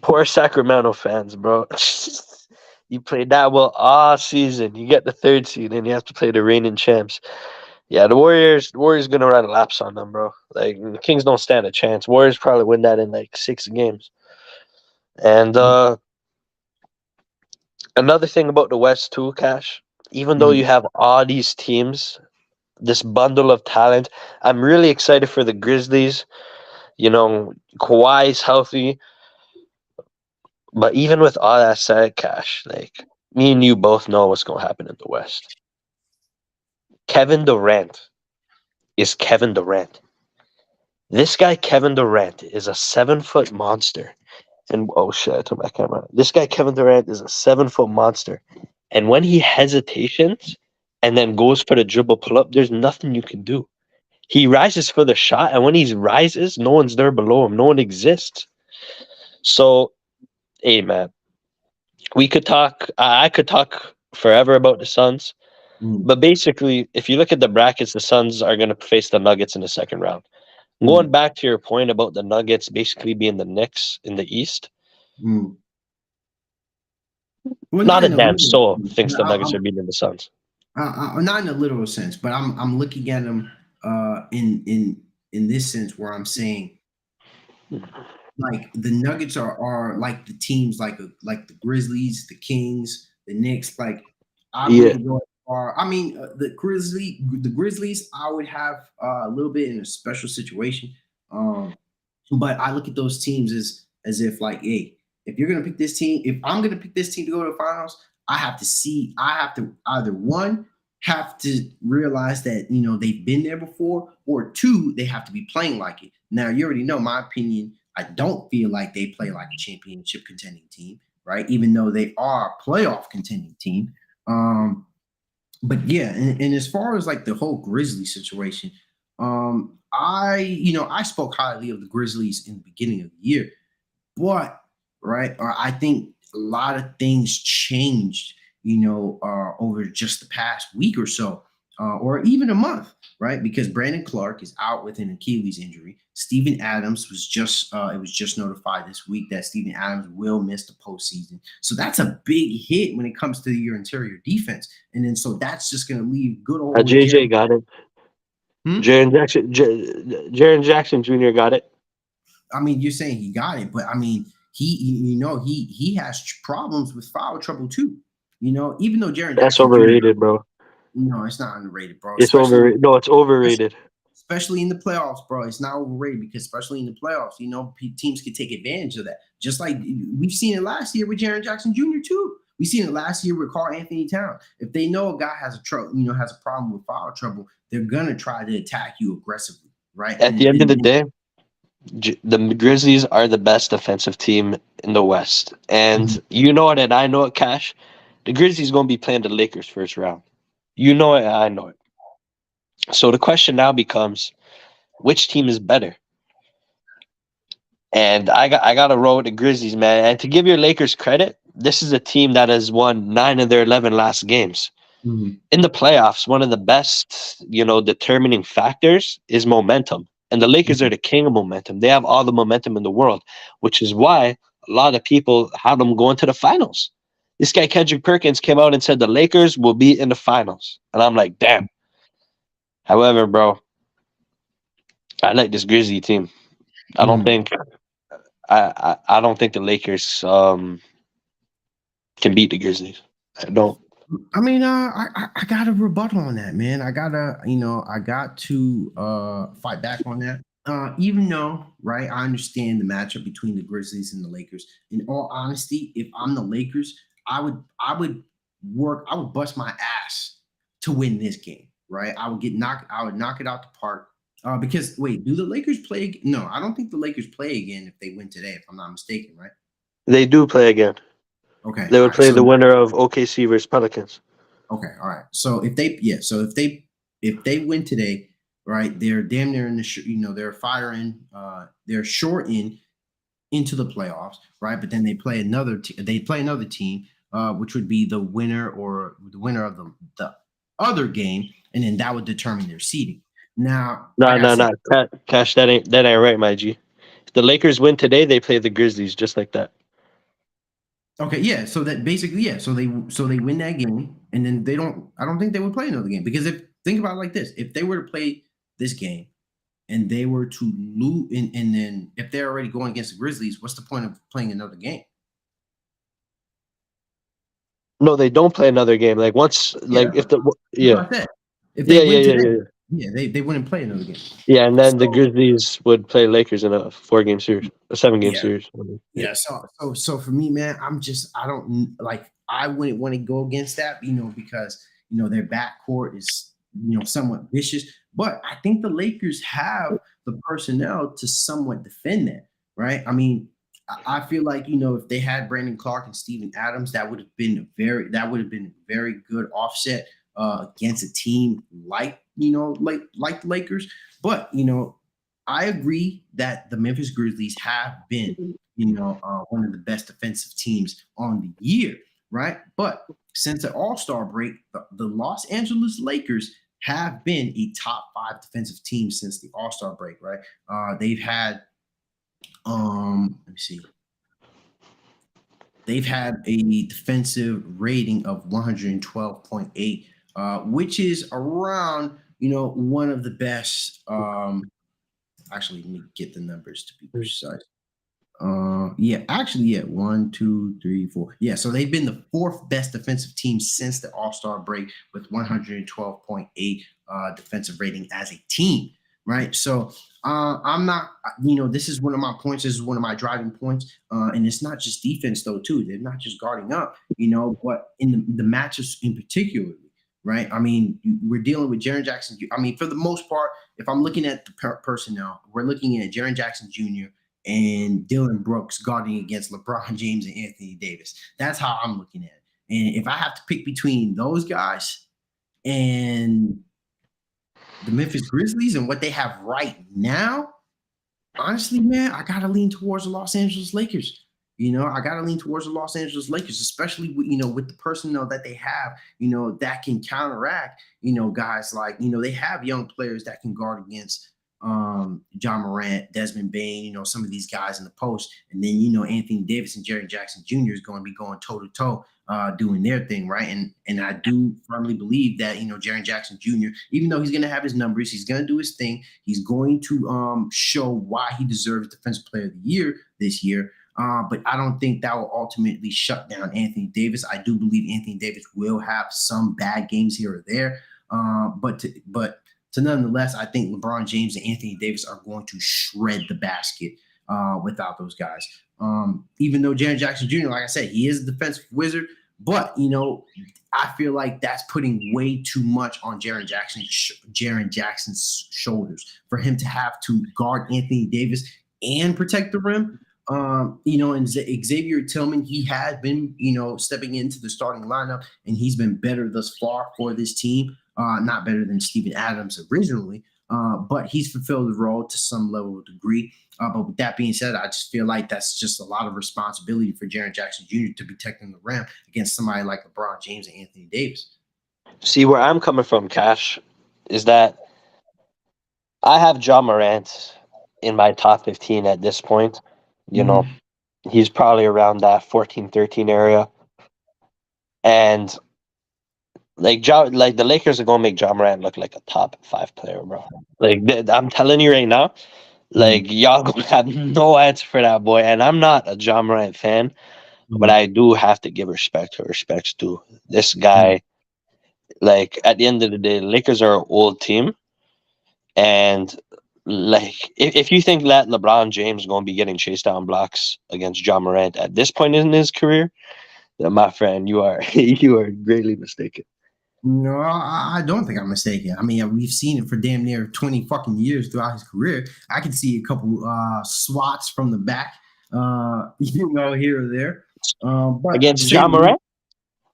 poor Sacramento fans, bro. You played that well all season. You get the 3rd seed, and you have to play the reigning champs. Yeah, the Warriors gonna run laps on them, bro. Like the Kings don't stand a chance. Warriors probably win that in like 6 games. And another thing about the West too, Cash. Even though you mm. have all these teams, this bundle of talent, I'm really excited for the Grizzlies. Kawhi's healthy, but even with all that said, Cash, like me and you both know what's gonna happen in the West. Kevin Durant is Kevin Durant. This guy, Kevin Durant, is a 7 foot monster. And oh shit, I took my camera. This guy, Kevin Durant, is a 7 foot monster. And when he hesitates and then goes for the dribble pull up, there's nothing you can do. He rises for the shot, and when he rises, no one's there below him. No one exists. So, hey man, we could talk. I could talk forever about the Suns, Mm, but basically, if you look at the brackets, the Suns are going to face the Nuggets in the second round. Going mm, back to your point about the Nuggets basically being the Knicks in the East, mm. Well, not not a in a damn literal soul sense. thinks the Nuggets are beating the Suns. Not in a literal sense, but I'm looking at them in this sense where I'm saying like the Nuggets are like the teams like the Grizzlies, the Kings, the Knicks. Like I Yeah, wouldn't go as far. I mean, the Grizzlies, I would have a little bit in a special situation. Um, but I look at those teams as if like, hey, if you're gonna pick this team, if I'm gonna pick this team to go to the finals, I have to either one have to realize that they've been there before, or two, they have to be playing like it. Now you already know my opinion. I don't feel like they play like a championship contending team, right? Even though they are a playoff contending team. But yeah, and as far as like the whole Grizzly situation, I spoke highly of the Grizzlies in the beginning of the year, but right, or I think a lot of things changed, over just the past week or so, or even a month, right? Because Brandon Clark is out with an Achilles injury. Steven Adams was just it was just notified this week that Steven Adams will miss the postseason. So that's a big hit when it comes to your interior defense. And then so that's just going to leave good old JJ Jerry. got it. Hmm? Jaron Jackson Jr. got it. I mean, you're saying he got it, but I mean, he has problems with foul trouble too. Even though Jaron That's Jackson Jr. overrated, bro. No, it's not underrated, bro. It's overrated. No, it's overrated. Especially in the playoffs, bro. It's not overrated because especially in the playoffs, teams can take advantage of that. Just like we've seen it last year with Jaron Jackson Jr. too. We've seen it last year with Karl Anthony Towns. If they know a guy has has a problem with foul trouble, they're gonna try to attack you aggressively, right? At the end of the day, the Grizzlies are the best defensive team in the West, and you know it, and I know it. Cash, the Grizzlies gonna be playing the Lakers first round. You know it, and I know it. So the question now becomes, which team is better? And I got to roll with the Grizzlies, man. And to give your Lakers credit, this is a team that has won 9 of their 11 last games. Mhm. In the playoffs, one of the best, determining factors is momentum. And the Lakers are Mhm. the king of momentum. They have all the momentum in the world, which is why a lot of people have them going to the finals. This guy Kendrick Perkins came out and said the Lakers will be in the finals, and I'm like, damn. However, bro, I like this Grizzly team. I don't Mhm. think I don't think the Lakers can beat the Grizzlies. I don't. I mean, I got a rebuttal on that, man. I got to fight back on that. Even though, right, I understand the matchup between the Grizzlies and the Lakers. In all honesty, if I'm the Lakers, I would bust my ass to win this game, right? I would knock it out the park. Because wait, do the Lakers play? No, I don't think the Lakers play again if they win today, if I'm not mistaken, right? They do play again. Okay, They all would right. play So the winner of OKC versus Pelicans. okay, all right. So if they win today, right, they're damn near in the they're firing they're short into the playoffs, right? But then they play another team, which would be the winner of the other game, and then that would determine their seeding. Now, No, like I no, said, no. Cash, that ain't right, my G. If the Lakers win today, they play the Grizzlies just like that. okay, yeah. So that basically, yeah. So they win that game, and then they don't. I don't think they would play another game because if think about it like this, if they were to play this game and they were to lose, and then if they're already going against the Grizzlies, what's the point of playing another game? No, they don't play another game. Like once, Yeah, like if the that's yeah, what I said. If they yeah, yeah, win yeah, today, yeah, yeah, they wouldn't play another game. yeah, and then the So Grizzlies would play Lakers in a 4-game series, a 7-game yeah, series. Yeah. yeah. So for me, man, I don't like. I wouldn't want to go against that, because their backcourt is somewhat vicious. But I think the Lakers have the personnel to somewhat defend that, right? I mean, I feel like if they had Brandon Clark and Steven Adams, that would have been a very good offset against a team like like the Lakers. But I agree that the Memphis Grizzlies have been one of the best defensive teams on the year, right? But since the All Star break, the Los Angeles Lakers have been a top five defensive team since the All Star break, right? They've had let me see. They've had a defensive rating of 112.8, which is around, one of the best. Actually, let me get the numbers to be precise. Yeah, actually, yeah, one, two, three, four. Yeah, so they've been the fourth best defensive team since the All Star break with 112.8 defensive rating as a team, right? So I'm not, this is one of my points. This is one of my driving points, and it's not just defense though, too. They're not just guarding up, but in the matches in particular. Right. I mean, we're dealing with Jaren Jackson. I mean, for the most part, if I'm looking at the personnel, we're looking at Jaren Jackson Jr. and Dylan Brooks guarding against LeBron James and Anthony Davis. That's how I'm looking at it. And if I have to pick between those guys and the Memphis Grizzlies and what they have right now, honestly, man, I gotta lean towards the Los Angeles Lakers. I gotta lean towards the Los Angeles Lakers, especially with the personnel that they have, that can counteract, guys like, they have young players that can guard against John Morant, Desmond Bain, some of these guys in the post. And then, Anthony Davis and Jerry Jackson Jr. is going to be going toe to toe doing their thing, right? And I do firmly believe that, Jerry Jackson Jr., even though he's going to have his numbers, he's going to do his thing. He's going to show why he deserves Defensive Player of the Year this year. But I don't think that will ultimately shut down Anthony Davis. I do believe Anthony Davis will have some bad games here or there. But nonetheless, I think LeBron James and Anthony Davis are going to shred the basket without those guys. Even though Jaren Jackson Jr., like I said, he is a defensive wizard, but I feel like that's putting way too much on Jaren Jackson's shoulders for him to have to guard Anthony Davis and protect the rim. And Xavier Tillman, he has been, stepping into the starting lineup, and he's been better thus far for this team. Not better than Steven Adams originally, but he's fulfilled the role to some level of degree. But with that being said, I just feel like that's just a lot of responsibility for Jaren Jackson Jr. to be protecting the rim against somebody like LeBron James and Anthony Davis. See where I'm coming from, Cash, is that I have John Morant in my top 15 at this point. You know, he's probably around that 14, 13 area. And like the Lakers are gonna make John Morant look like a top 5 player, bro. Like I'm telling you right now, like y'all gonna have no answer for that boy. And I'm not a John Morant fan, but Mhm. I do have to give respect to respect's due. This Mhm. guy, like at the end of the day, Lakers are an old team, and like if you think that LeBron James is going to be getting chased down blocks against John Morant at this point in his career, then my friend, you are you are greatly mistaken. No, I don't think I'm mistaken. I mean, we've seen it for damn near 20 fucking years throughout his career. I can see a couple swats from the back, here or there. But to Against say John the least, Morant,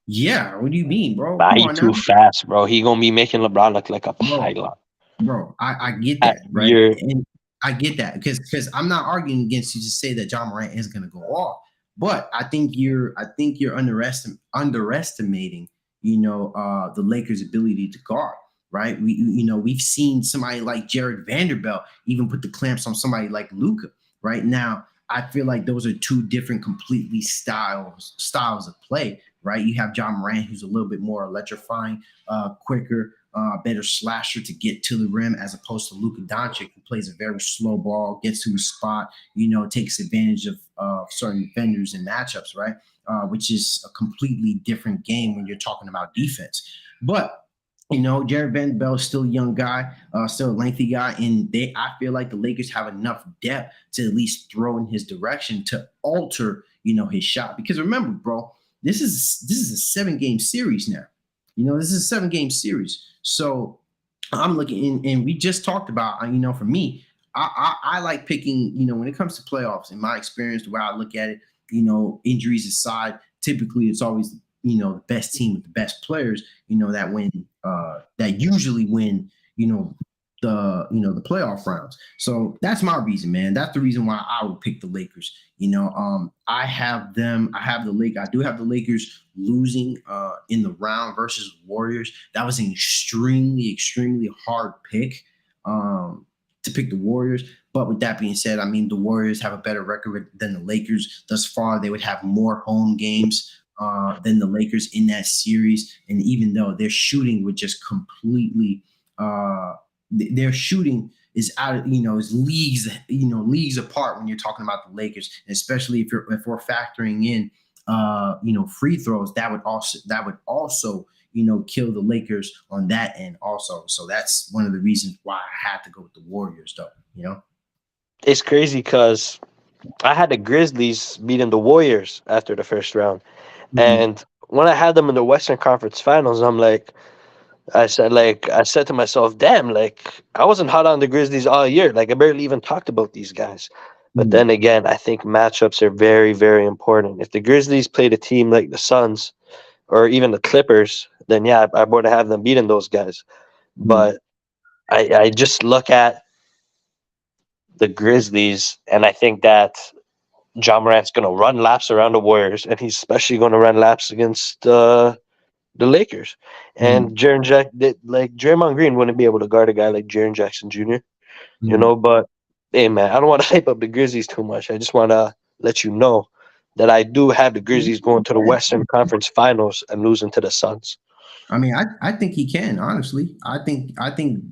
yeah, what do you mean, bro? nah, Come he on now, too fast, bro. He gonna be making LeBron look like a bro. pylon. I get At that, right? year, And I get that because I'm not arguing against you to say that John Morant is going to go off, but I think you're underestimating the Lakers' ability to guard. Right? We've seen somebody like Jared Vanderbilt even put the clamps on somebody like Luca. Right now, I feel like those are two different, completely styles of play. Right? You have John Morant, who's a little bit more electrifying, quicker, better slasher to get to the rim as opposed to Luka Doncic, who plays a very slow ball, gets to his spot, takes advantage of certain defenders and matchups, right? Which is a completely different game when you're talking about defense. But Jared Vanderbilt is still a young guy, still a lengthy guy, and I feel like the Lakers have enough depth to at least throw in his direction to alter, his shot. Because remember, bro, this is a 7 game series now. This is a 7 game series. So I'm looking in, and we just talked about, for me, I like picking, when it comes to playoffs, in my experience, the way I look at it, injuries aside, typically it's always, the best team with the best players, that usually win, the playoff rounds. So that's my reason, man. That's the reason why I would pick the Lakers. I do have the Lakers losing in the round versus Warriors. That was an extremely hard pick to pick the Warriors. But with that being said, I mean, the Warriors have a better record than the Lakers thus far. They would have more home games than the Lakers in that series. And even though their shooting would just completely, their shooting is out of, is leagues apart when you're talking about the Lakers, especially if we're factoring in free throws. That would also kill the Lakers on that end also. So that's one of the reasons why I had to go with the Warriors, though. it's crazy because I had the Grizzlies beating the Warriors after the first round, Mhm. and when I had them in the Western Conference Finals, I said to myself, damn, like I wasn't hot on the Grizzlies all year. Like I barely even talked about these guys. But Mhm. then again, I think matchups are very, very important. If the Grizzlies played a team like the Suns or even the Clippers, then yeah, I would have them beating those guys. Mhm. But I just look at the Grizzlies and I think that John Morant's going to run laps around the Warriors, and he's especially going to run laps against the Lakers. Mhm. And like Draymond Green wouldn't be able to guard a guy like Jaren Jackson Jr. Mhm. But hey, man, I don't want to hype up the Grizzlies too much. I just want to let you know that I do have the Grizzlies going to the Western Conference Finals and losing to the Suns. I mean, I think he can, honestly. I think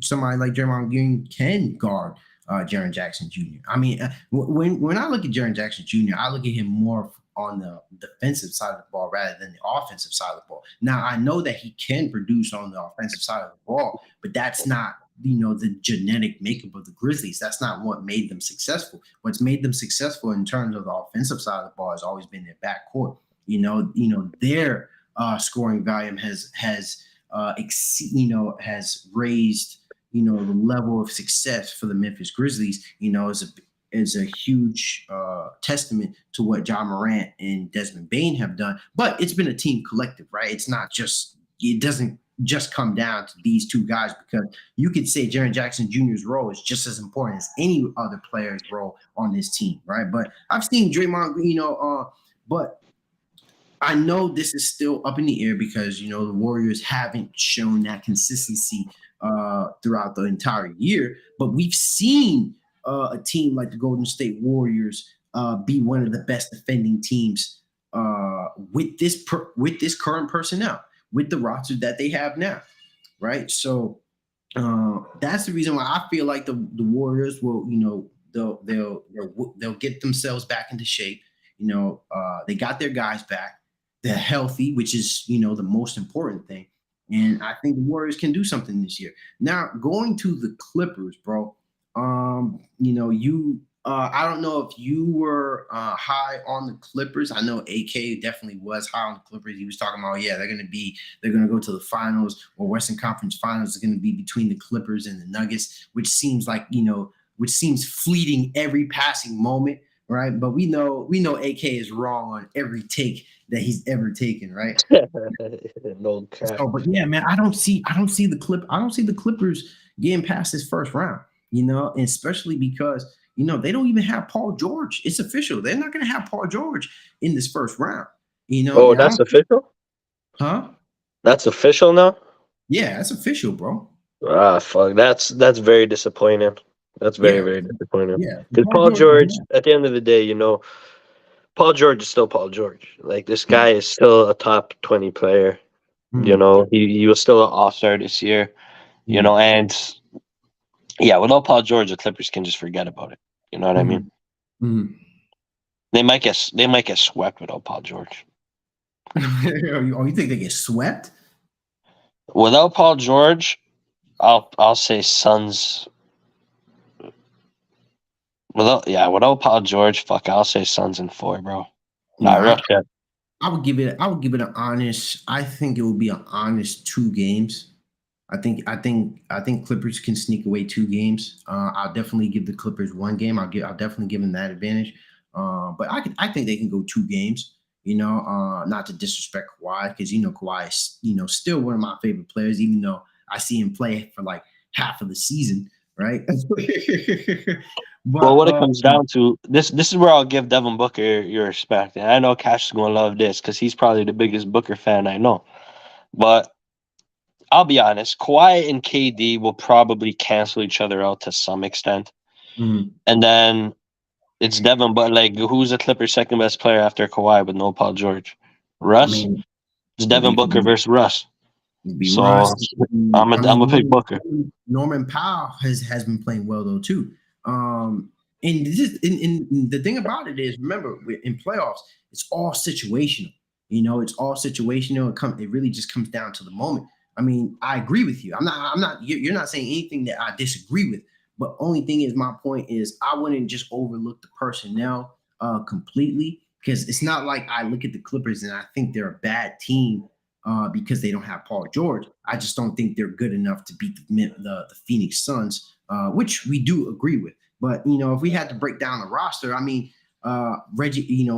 somebody like Draymond Green can guard Jaren Jackson Jr. I mean, when I look at Jaren Jackson Jr., I look at him more on the defensive side of the ball rather than the offensive side of the ball. Now, I know that he can produce on the offensive side of the ball, but that's not the genetic makeup of the Grizzlies. That's not what made them successful. What's made them successful in terms of the offensive side of the ball has always been their backcourt. Their scoring volume has raised the level of success for the Memphis Grizzlies. Is a huge testament to what John Morant and Desmond Bain have done. But it's been a team collective, right? It doesn't just come down to these two guys, because you could say Jaren Jackson Jr.'s role is just as important as any other player's role on this team, right? But I've seen Draymond Green, but I know this is still up in the air because the Warriors haven't shown that consistency throughout the entire year. But we've seen a team like the Golden State Warriors be one of the best defending teams with this current personnel, with the roster that they have now, right? So that's the reason why I feel like the Warriors will, they'll get themselves back into shape. They got their guys back. They're healthy, which is the most important thing. And I think the Warriors can do something this year. Now, going to the Clippers, bro. You I don't know if you were high on the Clippers. I know AK definitely was high on the Clippers. He was talking about, yeah, they're gonna go to the finals, or Western Conference Finals is gonna be between the Clippers and the Nuggets, which seems fleeting every passing moment, right? But we know AK is wrong on every take that he's ever taken, right? No cap. So, but yeah, man, I don't see the Clippers getting past this first round, and especially because they don't even have Paul George. It's official. They're not going to have Paul George in this first round, Oh, and I that's don't, official. huh? That's official now. Yeah, that's official, bro. Ah, fuck. That's very disappointing. That's very Yeah, very disappointing. yeah. Because Paul Paul George is George, done. at the end of the day, Paul George is still Paul George. Like this Yeah. guy is still a top 20 player. Mm, He was still an All Star this year. mm, And yeah, without Paul George, the Clippers can just forget about it. You know what I mean? mm, mm. They might get swept without Paul George. Oh, you think they get swept? Without Paul George, I'll say Suns. Without Paul George, fuck, I'll say Suns in four, bro. No, Not real shit. I would give it an honest. I think it would be an honest 2 games. I think Clippers can sneak away 2 games. I'll definitely give the Clippers 1 game. I'll definitely give them that advantage. But I think they can go 2 games. Not to disrespect Kawhi, because Kawhi is still one of my favorite players, even though I see him play for like half of the season, right? Well, but what it comes down to, this is where I'll give Devin Booker your respect, and I know Cash is gonna love this because he's probably the biggest Booker fan I know. But I'll be honest, Kawhi and KD will probably cancel each other out to some extent, mhm, and then it's Devin. But like, who's the Clippers' second best player after Kawhi with no Paul George? I Russ. mean, It's I mean, Devin Booker versus Russ. it'd be Russ. So I'm a I I'm mean, a big Booker. Norman Powell has been playing well though too. And the thing about it is, remember, in playoffs, it's all situational. It's all situational. It really just comes down to the moment. I mean, I agree with you. You're not saying anything that I disagree with. But only thing is, my point is, I wouldn't just overlook the personnel completely, because it's not like I look at the Clippers and I think they're a bad team because they don't have Paul George. I just don't think they're good enough to beat the Phoenix Suns, which we do agree with. But if we had to break down the roster, I mean, Reggie,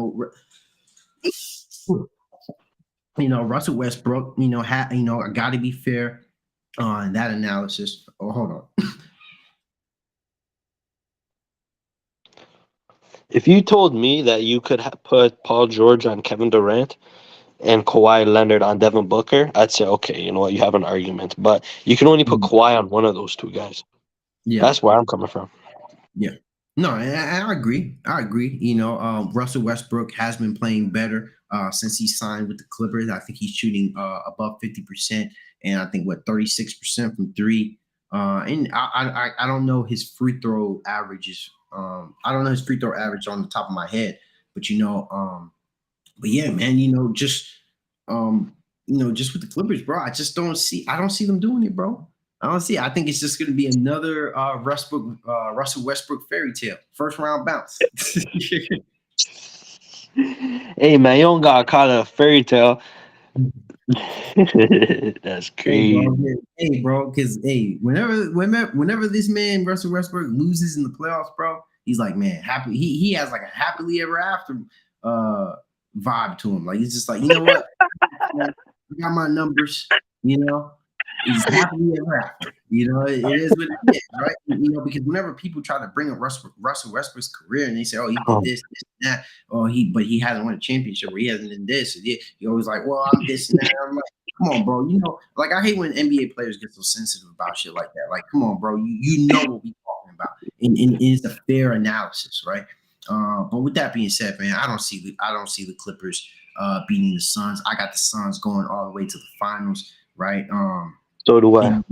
Russell Westbrook, I got to be fair on that analysis. Oh, hold on. If you told me that you could put Paul George on Kevin Durant and Kawhi Leonard on Devin Booker, I'd say, okay, you know what, you have an argument. But you can only put Kawhi on one of those two guys. Yeah. That's where I'm coming from. Yeah. No, I agree. I agree. Russell Westbrook has been playing better since he signed with the Clippers. I think he's shooting above 50%, and I think 36% from three. And I don't know his free throw averages. I don't know his free throw average on the top of my head, but but yeah, man, um, just with the Clippers, bro, I don't see them doing it, bro. I don't see it. I think it's just gonna be another Russell Westbrook fairy tale. First round bounce. Hey man, you don't gotta call it a fairy tale. That's Hey, bro. crazy. Yeah. Hey, bro. Because whenever this man Russell Westbrook loses in the playoffs, bro, he's like, man, happy. He has like a happily ever after uh vibe to him. Like, he's just like, you know what? I got my numbers. You know, he's happily ever after. It is what it is, right? Because whenever people try to bring up Russell Westbrook's career and they say, oh, he did this, and that, or but he hasn't won a championship, or he hasn't done this, or he always like, well, I'm this and that. I'm like, come on, bro. Like, I hate when NBA players get so sensitive about shit like that. Like, come on, bro. You know what we talking about, and it's a fair analysis, right? But with that being said, man, I don't see the Clippers beating the Suns. I got the Suns going all the way to the finals, right? So do I. And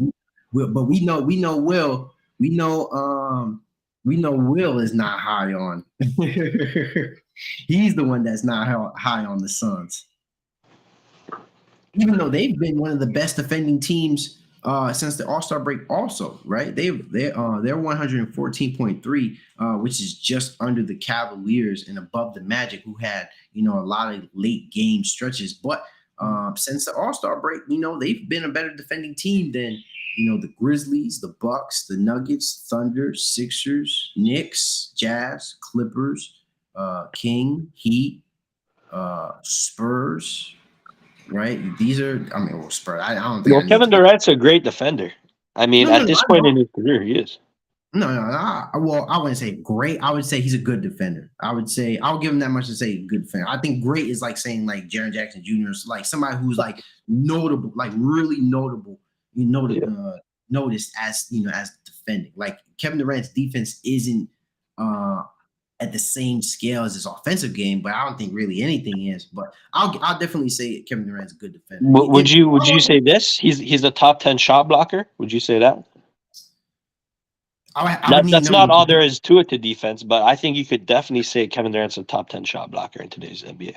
but we know Will. We know We know Will is not high on. He's the one that's not high on the Suns, even though they've been one of the best defending teams since the All Star break. Also, right? They're 114.3, which is just under the Cavaliers and above the Magic, who had a lot of late game stretches. But since the All Star break, they've been a better defending team than the Grizzlies, the Bucks, the Nuggets, Thunder, Sixers, Knicks, Jazz, Clippers, King, Heat, Spurs, right? These are, I mean, well, Spurs. I don't think Well, I need Kevin to get. Durant's a great defender. I mean, No, no, at no. this I point know. in his career, he is. No, no, no. Well, I wouldn't say great. I would say he's a good defender. I would say I'll give him that much to say good defender. I think great is like saying like Jaren Jackson Jr. is like somebody who's like notable, like really notable. Yeah. Noticed as as defending. Like Kevin Durant's defense isn't uh at the same scale as his offensive game, but I don't think really anything is. But I'll definitely say Kevin Durant's a good defender. Would you say this? He's a top 10 shot blocker. Would you say that? I would need That's not numbers. all there is to it to defense, but I think you could definitely say Kevin Durant's a top 10 shot blocker in today's NBA.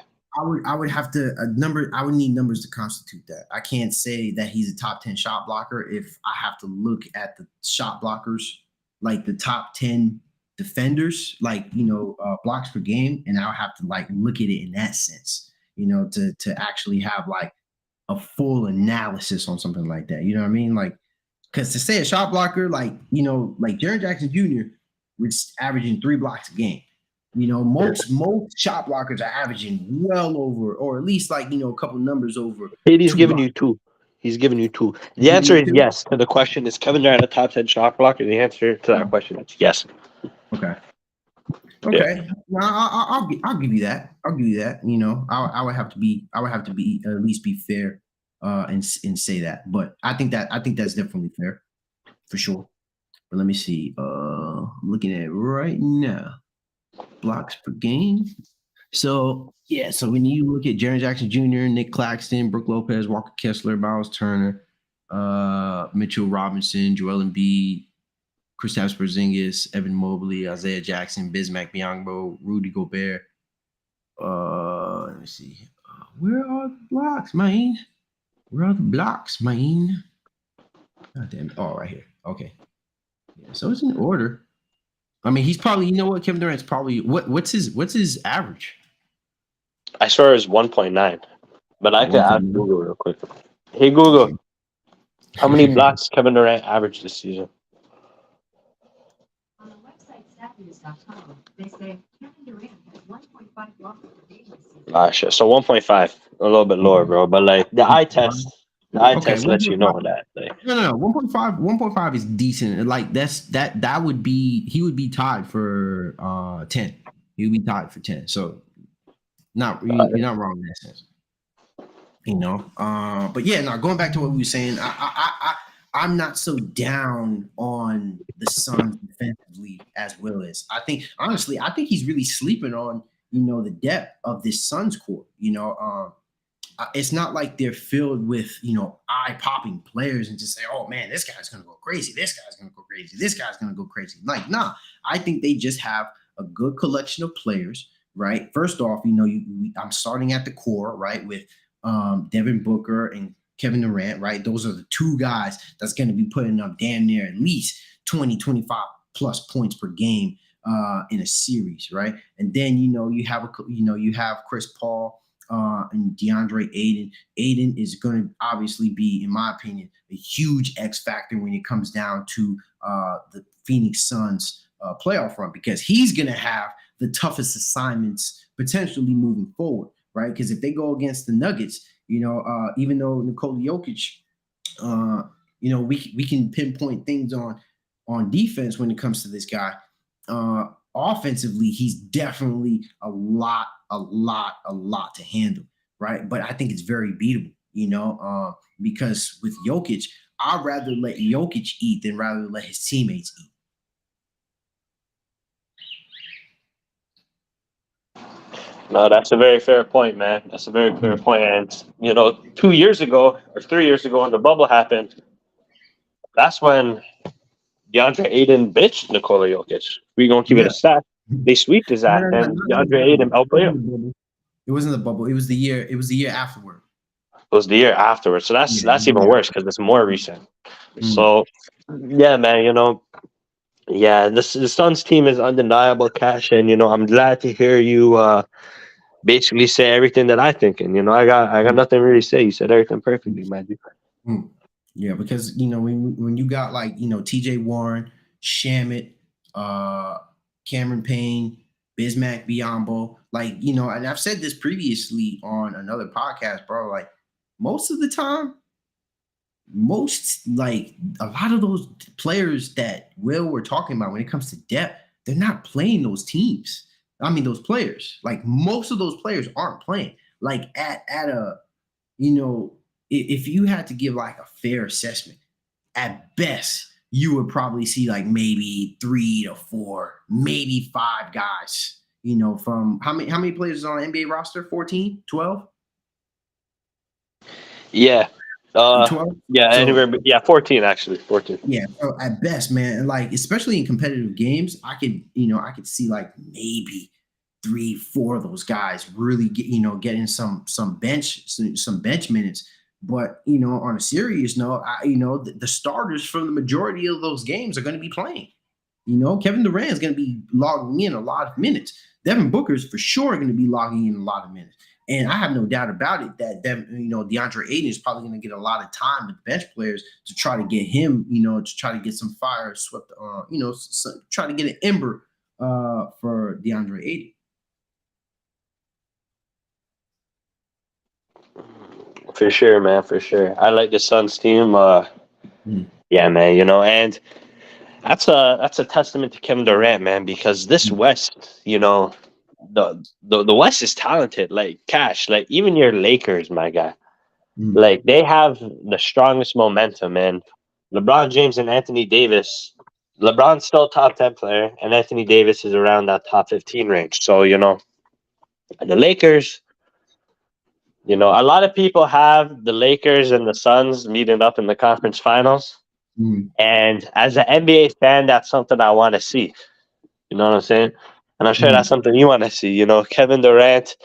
I would have to a number. I would need numbers to constitute that. I can't say that he's a top 10 shot blocker if I have to look at the shot blockers, like the top 10 defenders, like blocks per game, and I'll have to like look at it in that sense, to actually have like a full analysis on something like that. You know what I mean? Like, because to say a shot blocker, like Jaren Jackson Jr., which averaging 3 blocks a game. Most shot blockers are averaging well over, or at least like a couple numbers over KD's 2 giving blocks. you two. He's giving you two. The answer is yes to the question: is Kevin Durant a top 10 shot blocker? The answer to that question is yes. Okay. Yeah. Okay. Well, I'll give you that. I'll give you that. I would have to be at least be fair, and say that. But I think that's definitely fair for sure. But let me see. I'm looking at it right now. Blocks per game. So yeah, so when you look at Jaren Jackson Jr., Nick Claxton, Brooke Lopez, Walker Kessler, Miles Turner, Mitchell Robinson, Joel Embiid, Kristaps Porzingis, Evan Mobley, Isaiah Jackson, Bismack Biyombo, Rudy Gobert. Let me see. Where are the blocks, man? Where are the blocks, man? God damn it! Oh, right here. Okay. Yeah, so it's in order. I mean, he's probably, Kevin Durant's probably what's his average? I swear it was 1.9, but I could ask 1.9. Google real quick. Hey Okay. Google, how many blocks Kevin Durant averaged this season? On the website statnews.com, they say Kevin Durant has 1.5 blocks per game this season. Ah, shit. So 1.5, a little bit lower, bro. But like the eye test Okay, lets you 1.5. know that. Like, No. 1.5 is decent. Like that would be he would be tied for 10. He would be tied for 10. So you're not wrong in that sense. But yeah, now going back to what we were saying, I'm not so down on the Suns defensively as Will is. I think honestly, he's really sleeping on the depth of this Suns core. It's not like they're filled with eye popping players and just say, oh man, this guy's gonna go crazy, this guy's gonna go crazy, this guy's gonna go crazy. Like, nah, I think they just have a good collection of players. Right. First off, I'm starting at the core, right, with Devin Booker and Kevin Durant, right? Those are the two guys that's going to be putting up damn near at least 20, 25 plus points per game in a series, right? And then you have Chris Paul and DeAndre Aiden. Aiden is going to obviously be, in my opinion, a huge X factor when it comes down to the Phoenix Suns playoff run, because he's going to have the toughest assignments potentially moving forward, right? Because if they go against the Nuggets, even though Nikola Jokic, we can pinpoint things on defense when it comes to this guy. Offensively, he's definitely a lot to handle, right? But I think it's very beatable, because with Jokic, I'd rather let Jokic eat than rather let his teammates eat. no, that's a very fair point, man. That's a very fair point. And 2 years ago or 3 years ago when the bubble happened, that's when DeAndre Ayton bitched Nikola Jokic. We gonna keep it a Yeah. stat. They sweeped his ass, No, and not in the DeAndre bubble. Ayton outplayed him. It wasn't the bubble. It was the year. It was the year afterward. It was the year afterwards, so Yeah. that's even worse because it's more recent. Mm. So yeah, man, yeah, the Suns team is undeniable, Cash, and I'm glad to hear you basically say everything that I think, and I got nothing really to say. You said everything perfectly, man. Mm. Yeah, because when you got like T.J. Warren, Shamit, Cameron Payne, Bismack Biyombo, like and I've said this previously on another podcast, bro. Like most of the time, like a lot of those players that we're talking about when it comes to depth, they're not playing those teams. I mean, those players, like most of those players aren't playing. Like at a if you had to give like a fair assessment, at best, you would probably see like maybe 3 to 4, maybe 5 guys, from how many players are on the NBA roster? 14, 12? Yeah, 12? yeah, So anywhere, yeah, 14 actually, 14. yeah, so at best, man, like especially in competitive games, I could see like maybe 3, 4 of those guys really getting some bench minutes. But on a serious note, the starters from the majority of those games are going to be playing. Kevin Durant is going to be logging in a lot of minutes. Devin Booker is for sure going to be logging in a lot of minutes. And I have no doubt about it that DeAndre Ayton is probably going to get a lot of time with bench players to try to get him, to try to get some fire swept, try to get an ember for DeAndre Ayton. For sure, man, for sure. I like the Suns team. Mm. Yeah, man, and that's a testament to Kevin Durant, man, because this West, the West is talented. Like Cash, like even your Lakers, my guy, Mm. like they have the strongest momentum, man. LeBron James and Anthony Davis. LeBron's still top 10 player, and Anthony Davis is around that top 15 range. So the Lakers. A lot of people have the Lakers and the Suns meeting up in the conference finals. Mm. And as an NBA fan, that's something I want to see. You know what I'm saying? And I'm sure Mm. that's something you want to see. Kevin Durant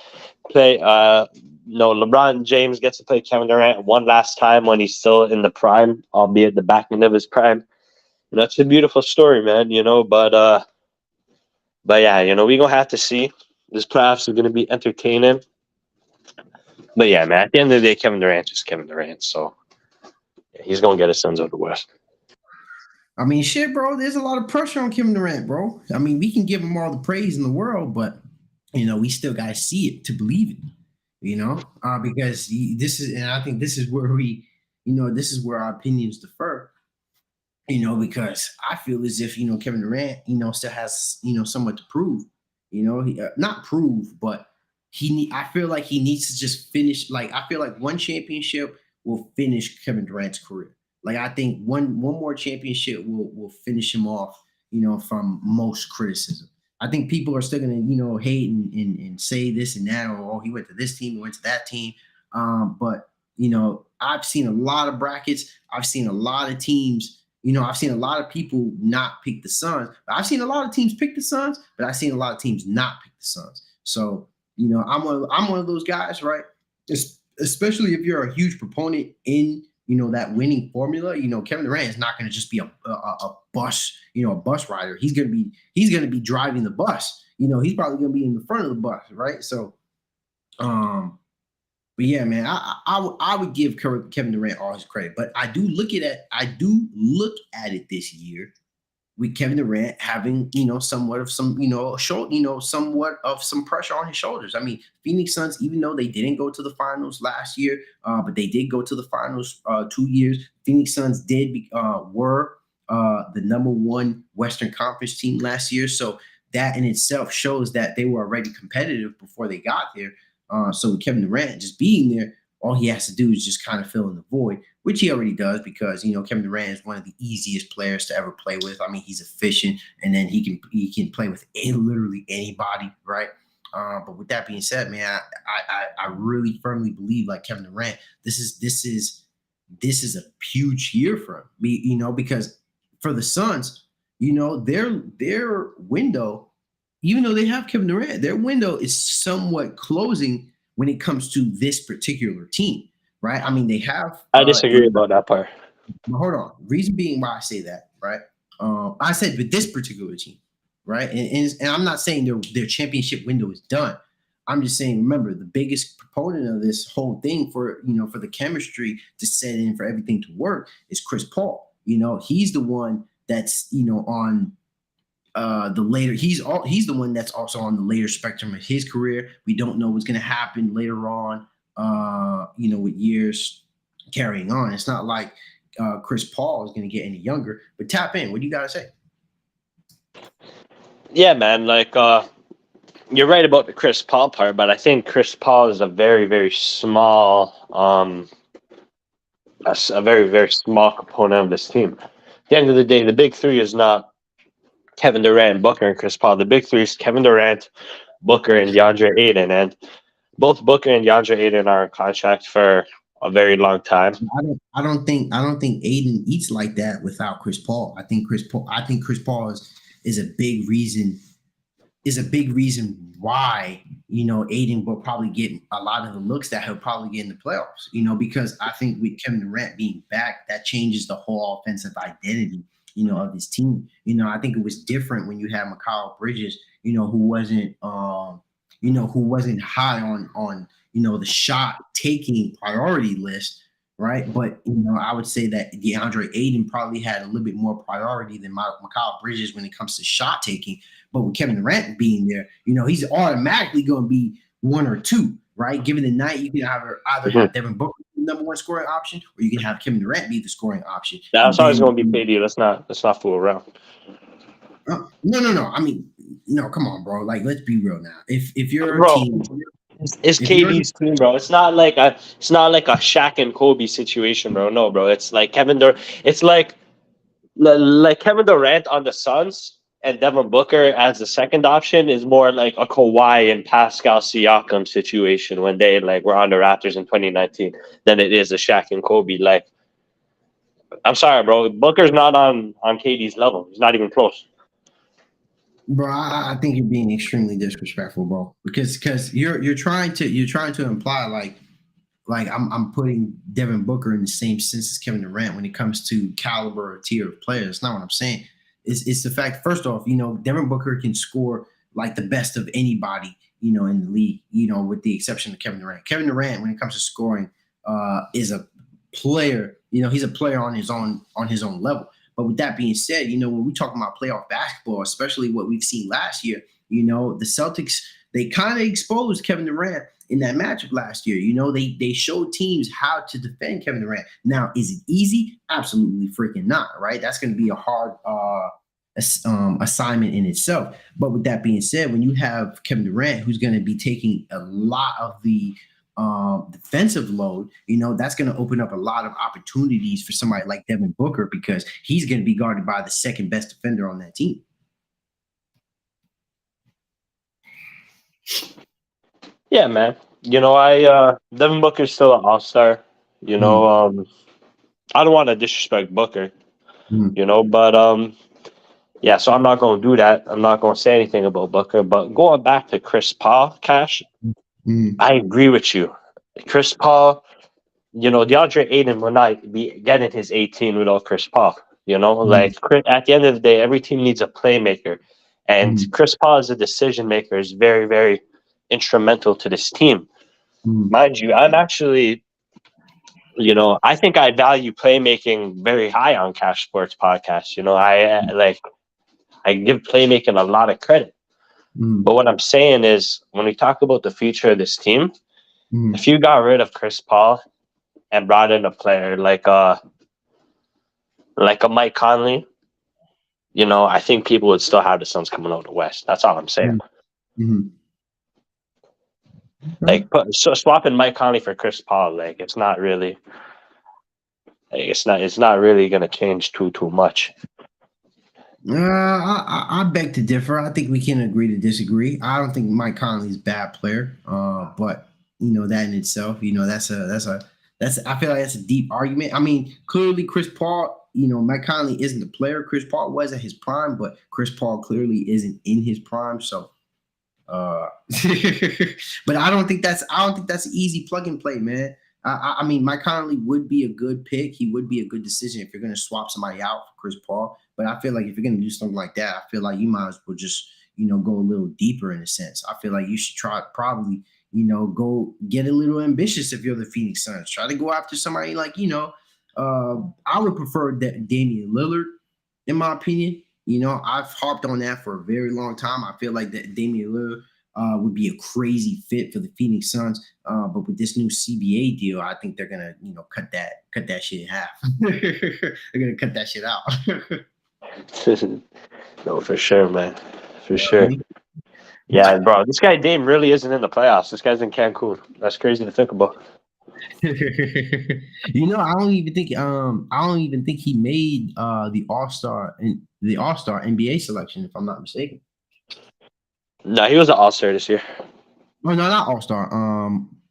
play. No, LeBron James gets to play Kevin Durant one last time when he's still in the prime, albeit the back end of his prime. It's a beautiful story, man. But yeah, we gonna have to see. This playoffs is gonna be entertaining. But yeah, man. At the end of the day, Kevin Durant's just Kevin Durant. So yeah, he's gonna get his Suns out the West. I mean, shit, bro. There's a lot of pressure on Kevin Durant, bro. I mean, we can give him all the praise in the world, but we still got to see it to believe it. Because this is, and I think this is where this is where our opinions differ. Because I feel as if Kevin Durant, still has somewhat to prove. Not prove, but I feel like he needs to just finish. Like I feel like one championship will finish Kevin Durant's career. Like I think one more championship will finish him off. From most criticism. I think people are still gonna hate and say this and that, or oh, he went to this team, he went to that team. But I've seen a lot of brackets. I've seen a lot of teams. I've seen a lot of people not pick the Suns. I've seen a lot of teams pick the Suns, but I've seen a lot of teams not pick the Suns. So, I'm one of those guys, right? Especially if you're a huge proponent in, that winning formula. Kevin Durant is not going to just be a bus, a bus rider. He's going to be driving the bus. He's probably going to be in the front of the bus, right? So, but yeah, man, I would give Kevin Durant all his credit, but I do look at it this year with Kevin Durant having somewhat of some somewhat of some pressure on his shoulders. I mean, Phoenix Suns, even though they didn't go to the finals last year, but they did go to the finals 2 years. Phoenix Suns were the number 1 Western Conference team last year, so that in itself shows that they were already competitive before they got there. So with Kevin Durant just being there, all he has to do is just kind of fill in the void, which he already does because Kevin Durant is one of the easiest players to ever play with. I mean, he's efficient, and then he can play with literally anybody, right? But with that being said, man, I really firmly believe like Kevin Durant, this is a huge year for him, because for the Suns, their window, even though they have Kevin Durant, their window is somewhat closing when it comes to this particular team, right? I mean, they have I disagree about that part. hold on. Reason being why I say that, right? I said with this particular team, right? And I'm not saying their championship window is done. I'm just saying, remember, the biggest proponent of this whole thing for the chemistry to set in for everything to work is Chris Paul. He's the one that's on the later. He's the one that's also on the later spectrum of his career. We don't know what's going to happen later on. With years carrying on, it's not like Chris Paul is going to get any younger. But tap in. What do you got to say? Yeah, man. Like, you're right about the Chris Paul part, but I think Chris Paul is a very, very small, a very, very small component of this team. At the end of the day, the big three is not Kevin Durant, Booker, and Chris Paul. The big three is Kevin Durant, Booker, and DeAndre Ayton, and both Booker and DeAndre Ayton are in contract for a very long time. I don't think Aiden eats like that without Chris Paul. I think Chris Paul is a big reason why Aiden will probably get a lot of the looks that he'll probably get in the playoffs. Because I think with Kevin Durant being back, that changes the whole offensive identity of his team. I think it was different when you had Mikal Bridges, who wasn't high on the shot taking priority list, right? But I would say that DeAndre Ayton probably had a little bit more priority than Mikal Bridges when it comes to shot taking. But with Kevin Durant being there, he's automatically going to be one or two, right? Given the night, you can either have Devin Booker be the number one scoring option, or you can have Kevin Durant be the scoring option. That's always going to be KD. Let's not fool around. No. I mean, no, come on, bro. Like, let's be real now. If you're Bro, a team, it's KD's team, bro. It's not like a Shaq and Kobe situation, bro. No, bro. It's like Kevin Durant. It's like Kevin Durant on the Suns and Devin Booker as the second option is more like a Kawhi and Pascal Siakam situation when they were on the Raptors in 2019 than it is a Shaq and Kobe. Like, I'm sorry, bro. Booker's not on KD's level. He's not even close. Bro, I think you're being extremely disrespectful, bro. Because you're trying to imply like I'm putting Devin Booker in the same sense as Kevin Durant when it comes to caliber or tier of players. That's not what I'm saying. It's the fact, first off, Devin Booker can score like the best of anybody, in the league, with the exception of Kevin Durant. Kevin Durant, when it comes to scoring, is a player, he's a player on his own level. But with that being said, when we talk about playoff basketball, especially what we've seen last year, the Celtics, they kind of exposed Kevin Durant in that matchup last year. They showed teams how to defend Kevin Durant. Now, is it easy? Absolutely freaking not, right? That's going to be a hard assignment in itself. But with that being said, when you have Kevin Durant, who's going to be taking a lot of the defensive load, that's going to open up a lot of opportunities for somebody like Devin Booker because he's going to be guarded by the second best defender on that team. Yeah, man. Devin Booker's still an all-star. I don't want to disrespect Booker, but yeah, so I'm not going to do that. I'm not going to say anything about Booker. But going back to Chris Paul, Cash, I agree with you. Chris Paul, DeAndre Ayton will not be getting his 18 without Chris Paul. At the end of the day, every team needs a playmaker. And Chris Paul as a decision maker is very, very instrumental to this team. Mind you, I'm actually, I think I value playmaking very high on CashSports podcast. I give playmaking a lot of credit. But what I'm saying is, when we talk about the future of this team, if you got rid of Chris Paul and brought in a player like a Mike Conley, I think people would still have the Suns coming out of the West. That's all I'm saying. Swapping Mike Conley for Chris Paul, it's not really, it's not really gonna change too much. I beg to differ. I think we can agree to disagree. I don't think Mike Conley's a bad player, but that in itself, that's I feel like that's a deep argument. I mean, clearly Chris Paul, Mike Conley isn't the player Chris Paul was at his prime, but Chris Paul clearly isn't in his prime. So, but I don't think that's an easy plug and play, man. I mean, Mike Conley would be a good pick. He would be a good decision if you're going to swap somebody out for Chris Paul. But I feel like if you're going to do something like that, I feel like you might as well just go a little deeper in a sense. I feel like you should probably go get a little ambitious if you're the Phoenix Suns. Try to go after somebody like I would prefer that Damian Lillard, in my opinion. I've harped on that for a very long time. I feel like that Damian Lillard would be a crazy fit for the Phoenix Suns. But with this new CBA deal, I think they're gonna, cut that shit in half. They're gonna cut that shit out. No, for sure, man. For sure. Yeah, bro. This guy Dame really isn't in the playoffs. This guy's in Cancun. That's crazy to think about. I don't even think he made the All-Star NBA selection, if I'm not mistaken. No, he was an All-Star this year. Oh, no, not All-Star.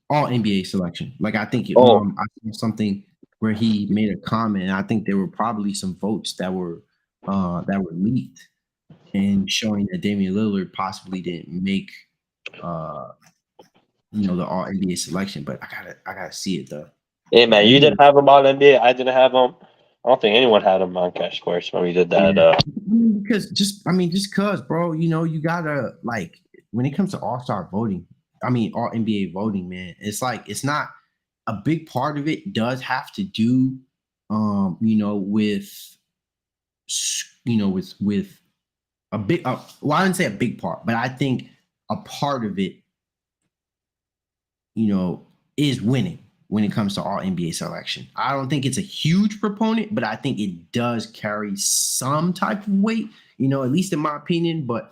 All NBA selection. Like I think I saw something where he made a comment. I think there were probably some votes that were leaked and showing that Damian Lillard possibly didn't make the All NBA selection. But I gotta see it though. Hey man, you didn't have him on NBA. I didn't have him. I don't think anyone had him on CashSports when we did that. Yeah. Just because, bro, you gotta, like, when it comes to All-Star voting, all NBA voting, man, it's like it's not a big part of it does have to do with a big well, I didn't say a big part, but I think a part of it is winning when it comes to all NBA selection. I don't think it's a huge proponent, but I think it does carry some type of weight, at least in my opinion. But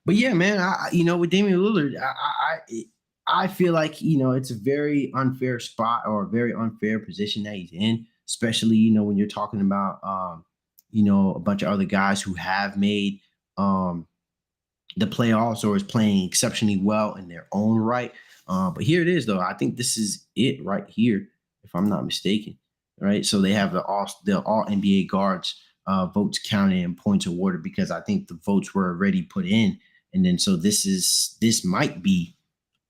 yeah, man, with Damian Lillard, I feel like, it's a very unfair spot or a very unfair position that he's in, especially, when you're talking about, a bunch of other guys who have made the playoffs or is playing exceptionally well in their own right. But here it is, though. I think this is it right here, if I'm not mistaken. Right. So they have the all NBA guards votes counted and points awarded because I think the votes were already put in. And then so this might be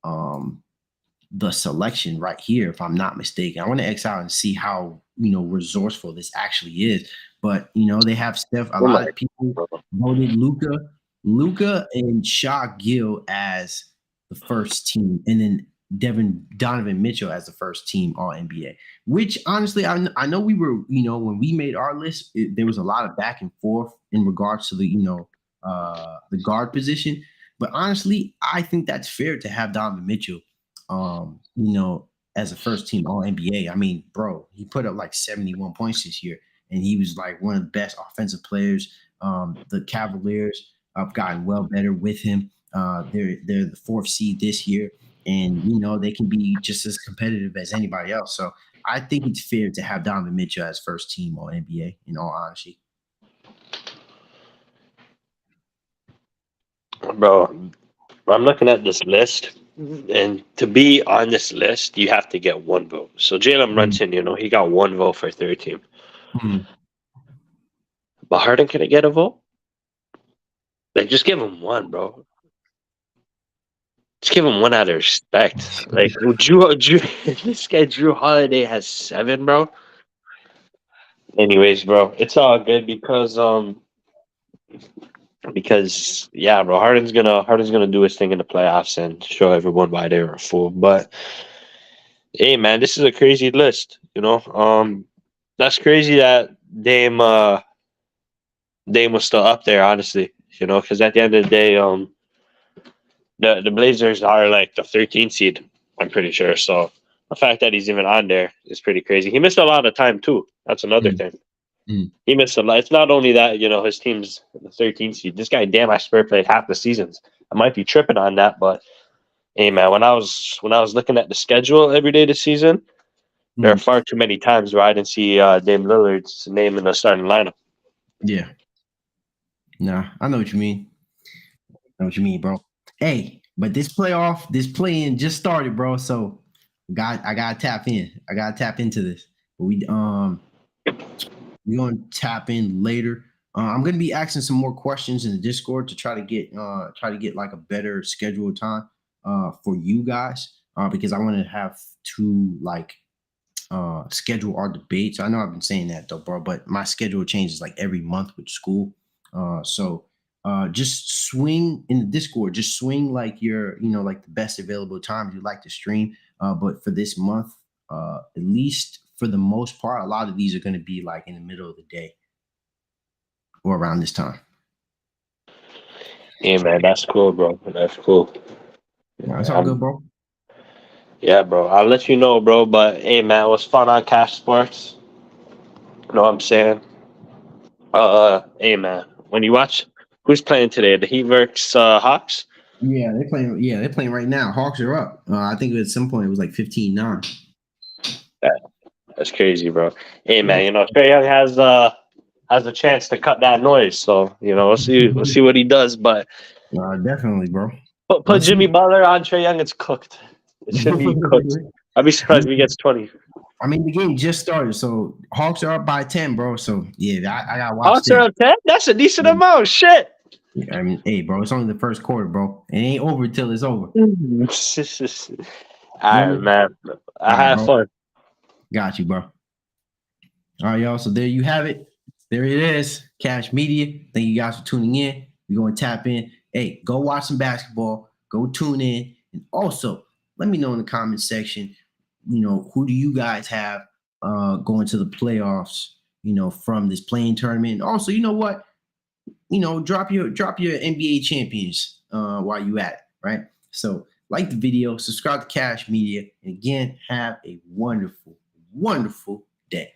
the selection right here, if I'm not mistaken. I want to X out and see how resourceful this actually is. But they have Steph. A lot of people voted Luka and Shaw Gill as the first team, and then Donovan Mitchell as the first team All NBA. Which honestly, I know we were when we made our list, there was a lot of back and forth in regards to the guard position. But honestly, I think that's fair to have Donovan Mitchell, as a first team All NBA. I mean, bro, he put up like 71 points this year, and he was like one of the best offensive players. The Cavaliers have gotten well better with him. They're the 4th seed this year, and they can be just as competitive as anybody else. So I think it's fair to have Donovan Mitchell as first team All NBA. In all honesty, bro, I'm looking at this list, and to be on this list, you have to get one vote. So Jalen Brunson, he got one vote for third team. But Harden, can I get a vote? Like, just give him one, bro. Just give him one out of respect. Like, Drew this guy Drew Holiday has 7, bro. Anyways, bro, it's all good because yeah, bro, Harden's gonna do his thing in the playoffs and show everyone why they were a fool. But hey, man, this is a crazy list. That's crazy that Dame was still up there, honestly. Because at the end of the day, the Blazers are like the 13th seed, I'm pretty sure. So the fact that he's even on there is pretty crazy. He missed a lot of time too. That's another thing. He missed a lot. It's not only that, his team's the 13th seed. This guy, damn, I swear, played half the seasons. I might be tripping on that, but hey, man, when I was looking at the schedule every day this season, there are far too many times where I didn't see Dame Lillard's name in the starting lineup. Yeah. Nah, I know what you mean. Bro. Hey, but this play-in just started, bro. So I gotta tap in. I gotta tap into this. But We're gonna tap in later. I'm gonna be asking some more questions in the Discord to try to get like a better scheduled time for you guys because I want to have to like schedule our debates. I know I've been saying that though, bro, but my schedule changes like every month with school. So just swing in the Discord, just swing like your, like the best available times you like to stream. But for this month, at least for the most part, a lot of these are going to be like in the middle of the day or around this time. Yeah, man, that's cool, bro. That's cool. That's all good, bro. Yeah, bro. I'll let you know, bro. But hey, man, it was fun on Cash Sports. You know what I'm saying? Hey, man. When you watch, who's playing today? The Heat versus Hawks. Yeah, they're playing. Yeah, they're playing right now. Hawks are up. I think at some point it was like 15-9. That's crazy, bro. Hey, man. Trae Young has a chance to cut that noise. So we'll see what he does. But Definitely, bro. put Jimmy Butler on Trae Young. It's cooked. It should be cooked. I'd be surprised if he gets 20. I mean, the game just started, so Hawks are up by 10, bro. So yeah, I gotta watch Hawks are up 10. That's a decent amount. Shit. I mean, hey, bro, it's only the first quarter, bro. It ain't over till it's over. All right, man. I have fun. Got you, bro. All right, y'all. So there you have it. There it is. Cash Media. Thank you guys for tuning in. We're going to tap in. Hey, go watch some basketball. Go tune in. And also, let me know in the comment section, who do you guys have going to the playoffs, from this playing tournament. And also, you know what? Drop your NBA champions while you at it, right? So like the video, subscribe to Cash Media, and again, have a wonderful, wonderful day.